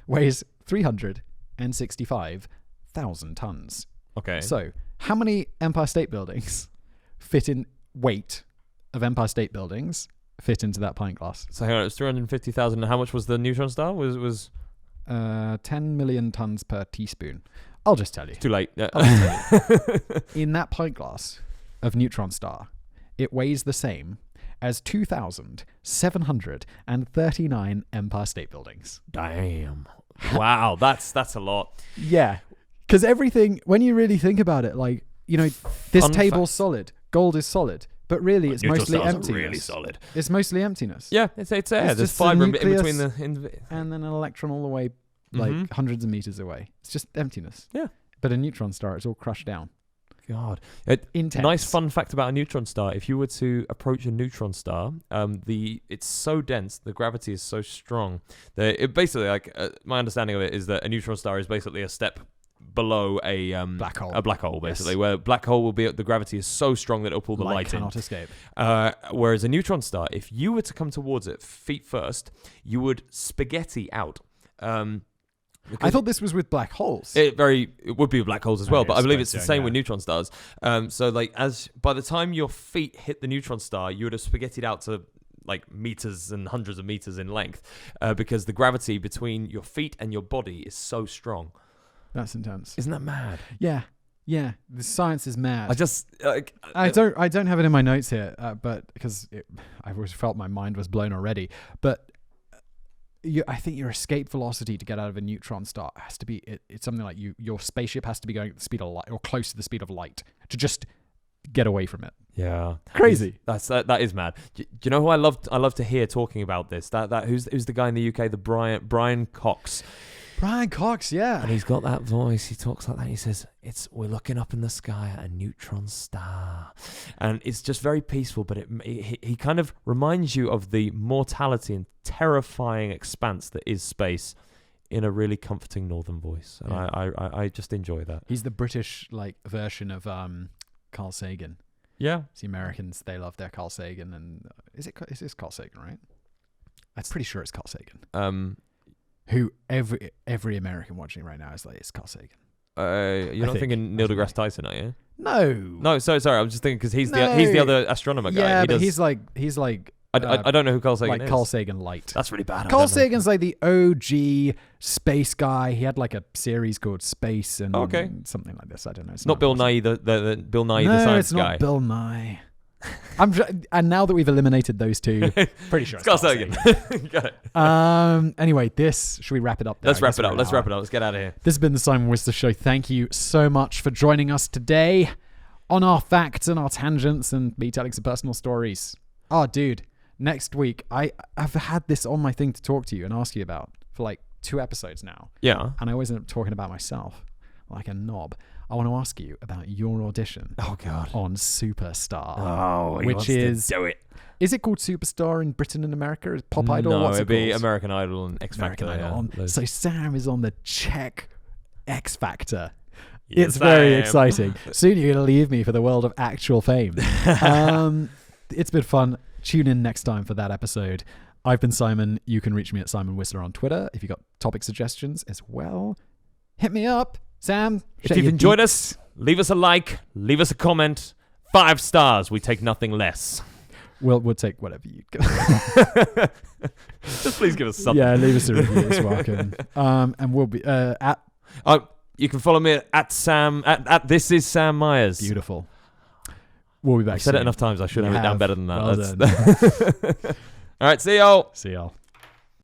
weighs 365,000 tons. Okay. So, how many Empire State Buildings fit in weight of Empire State Buildings fit into that pint glass? So, hang on, it was 350,000. How much was the neutron star? Was 10 million tons per teaspoon. I'll just tell you. Too late. Yeah. In that pint glass of neutron star, it weighs the same as 2,739 Empire State Buildings. Damn. Wow, that's a lot. Yeah. Because everything, when you really think about it, like, you know, this table's solid. Gold is solid. But really, it's mostly emptiness. Really solid. It's mostly emptiness. Yeah, it's air. There's fiber in between the... and then an electron all the way, like, hundreds of meters away. It's just emptiness. Yeah. But a neutron star, it's all crushed down. God. Intense. Nice fun fact about a neutron star. If you were to approach a neutron star, it's so dense, the gravity is so strong that it basically, like, my understanding of it is that a neutron star is basically a step below a black hole. A black hole, basically, where a black hole will be, the gravity is so strong that it'll pull the light in. Cannot escape. Whereas a neutron star, if you were to come towards it feet first, you would spaghetti out. I thought this was with black holes. It would be with black holes as well, but I believe it's the same with neutron stars. So like by the time your feet hit the neutron star, you would have spaghettied out to like meters and hundreds of meters in length, because the gravity between your feet and your body is so strong. That's intense. Isn't that mad? Yeah. The science is mad. I just I don't have it in my notes here, but because I always felt my mind was blown already. But I think your escape velocity to get out of a neutron star has to be it's something like your spaceship has to be going at the speed of light or close to the speed of light to just get away from it. Yeah, crazy. That is mad. Do you know who I love to hear talking about this? That who's the guy in the UK? The Brian Cox. Brian Cox, yeah. And he's got that voice. He talks like that. He says, "We're looking up in the sky at a neutron star," and it's just very peaceful. But he kind of reminds you of the mortality and terrifying expanse that is space, in a really comforting northern voice. And I just enjoy that. He's the British version of Carl Sagan. Yeah, it's the Americans. They love their Carl Sagan, and is this Carl Sagan, right? I'm pretty sure it's Carl Sagan. Who every American watching right now is like, it's Carl Sagan. You're not thinking Neil deGrasse Tyson, are you? No, sorry. I'm just thinking because he's the other astronomer guy. Yeah, but he's like. I don't know who Carl Sagan is. Like Carl Sagan light. That's really bad. Carl Sagan's like the OG space guy. He had like a series called Space and something like this. I don't know. It's not Bill Nye, the Bill Nye, the science guy. No, it's not Bill Nye. And now that we've eliminated those two, pretty sure it's Carl Sagan. Got it. Anyway, should we wrap it up there? Let's wrap it up. Let's get out of here. This has been the Simon Whistler Show. Thank you so much for joining us today on our facts and our tangents and me telling some personal stories. Oh, dude, next week, I've had this on my thing to talk to you and ask you about for like 2 episodes now. Yeah. And I always end up talking about myself like a knob. I want to ask you about your audition. Oh God. On Superstar. Oh, which is do it. Is it called Superstar in Britain and America? Is Pop Idol? No, What's it'd it be called? American Idol and X Factor. So Sam is on the Czech X Factor. Yes, it's very exciting. Soon you're going to leave me for the world of actual fame. It's been fun. Tune in next time for that episode. I've been Simon. You can reach me at Simon Whistler on Twitter. If you've got topic suggestions as well, hit me up. Sam, if you've enjoyed us, leave us a like, leave us a comment. 5 stars. We take nothing less. We'll take whatever you give. Just please give us something. Yeah, leave us a review. It's welcome. And we'll be at. You can follow me at Sam at This Is Sam Myers. Beautiful. We'll be back. I've said it enough times. I should have it down better than that. Well done. All right. See y'all. See y'all.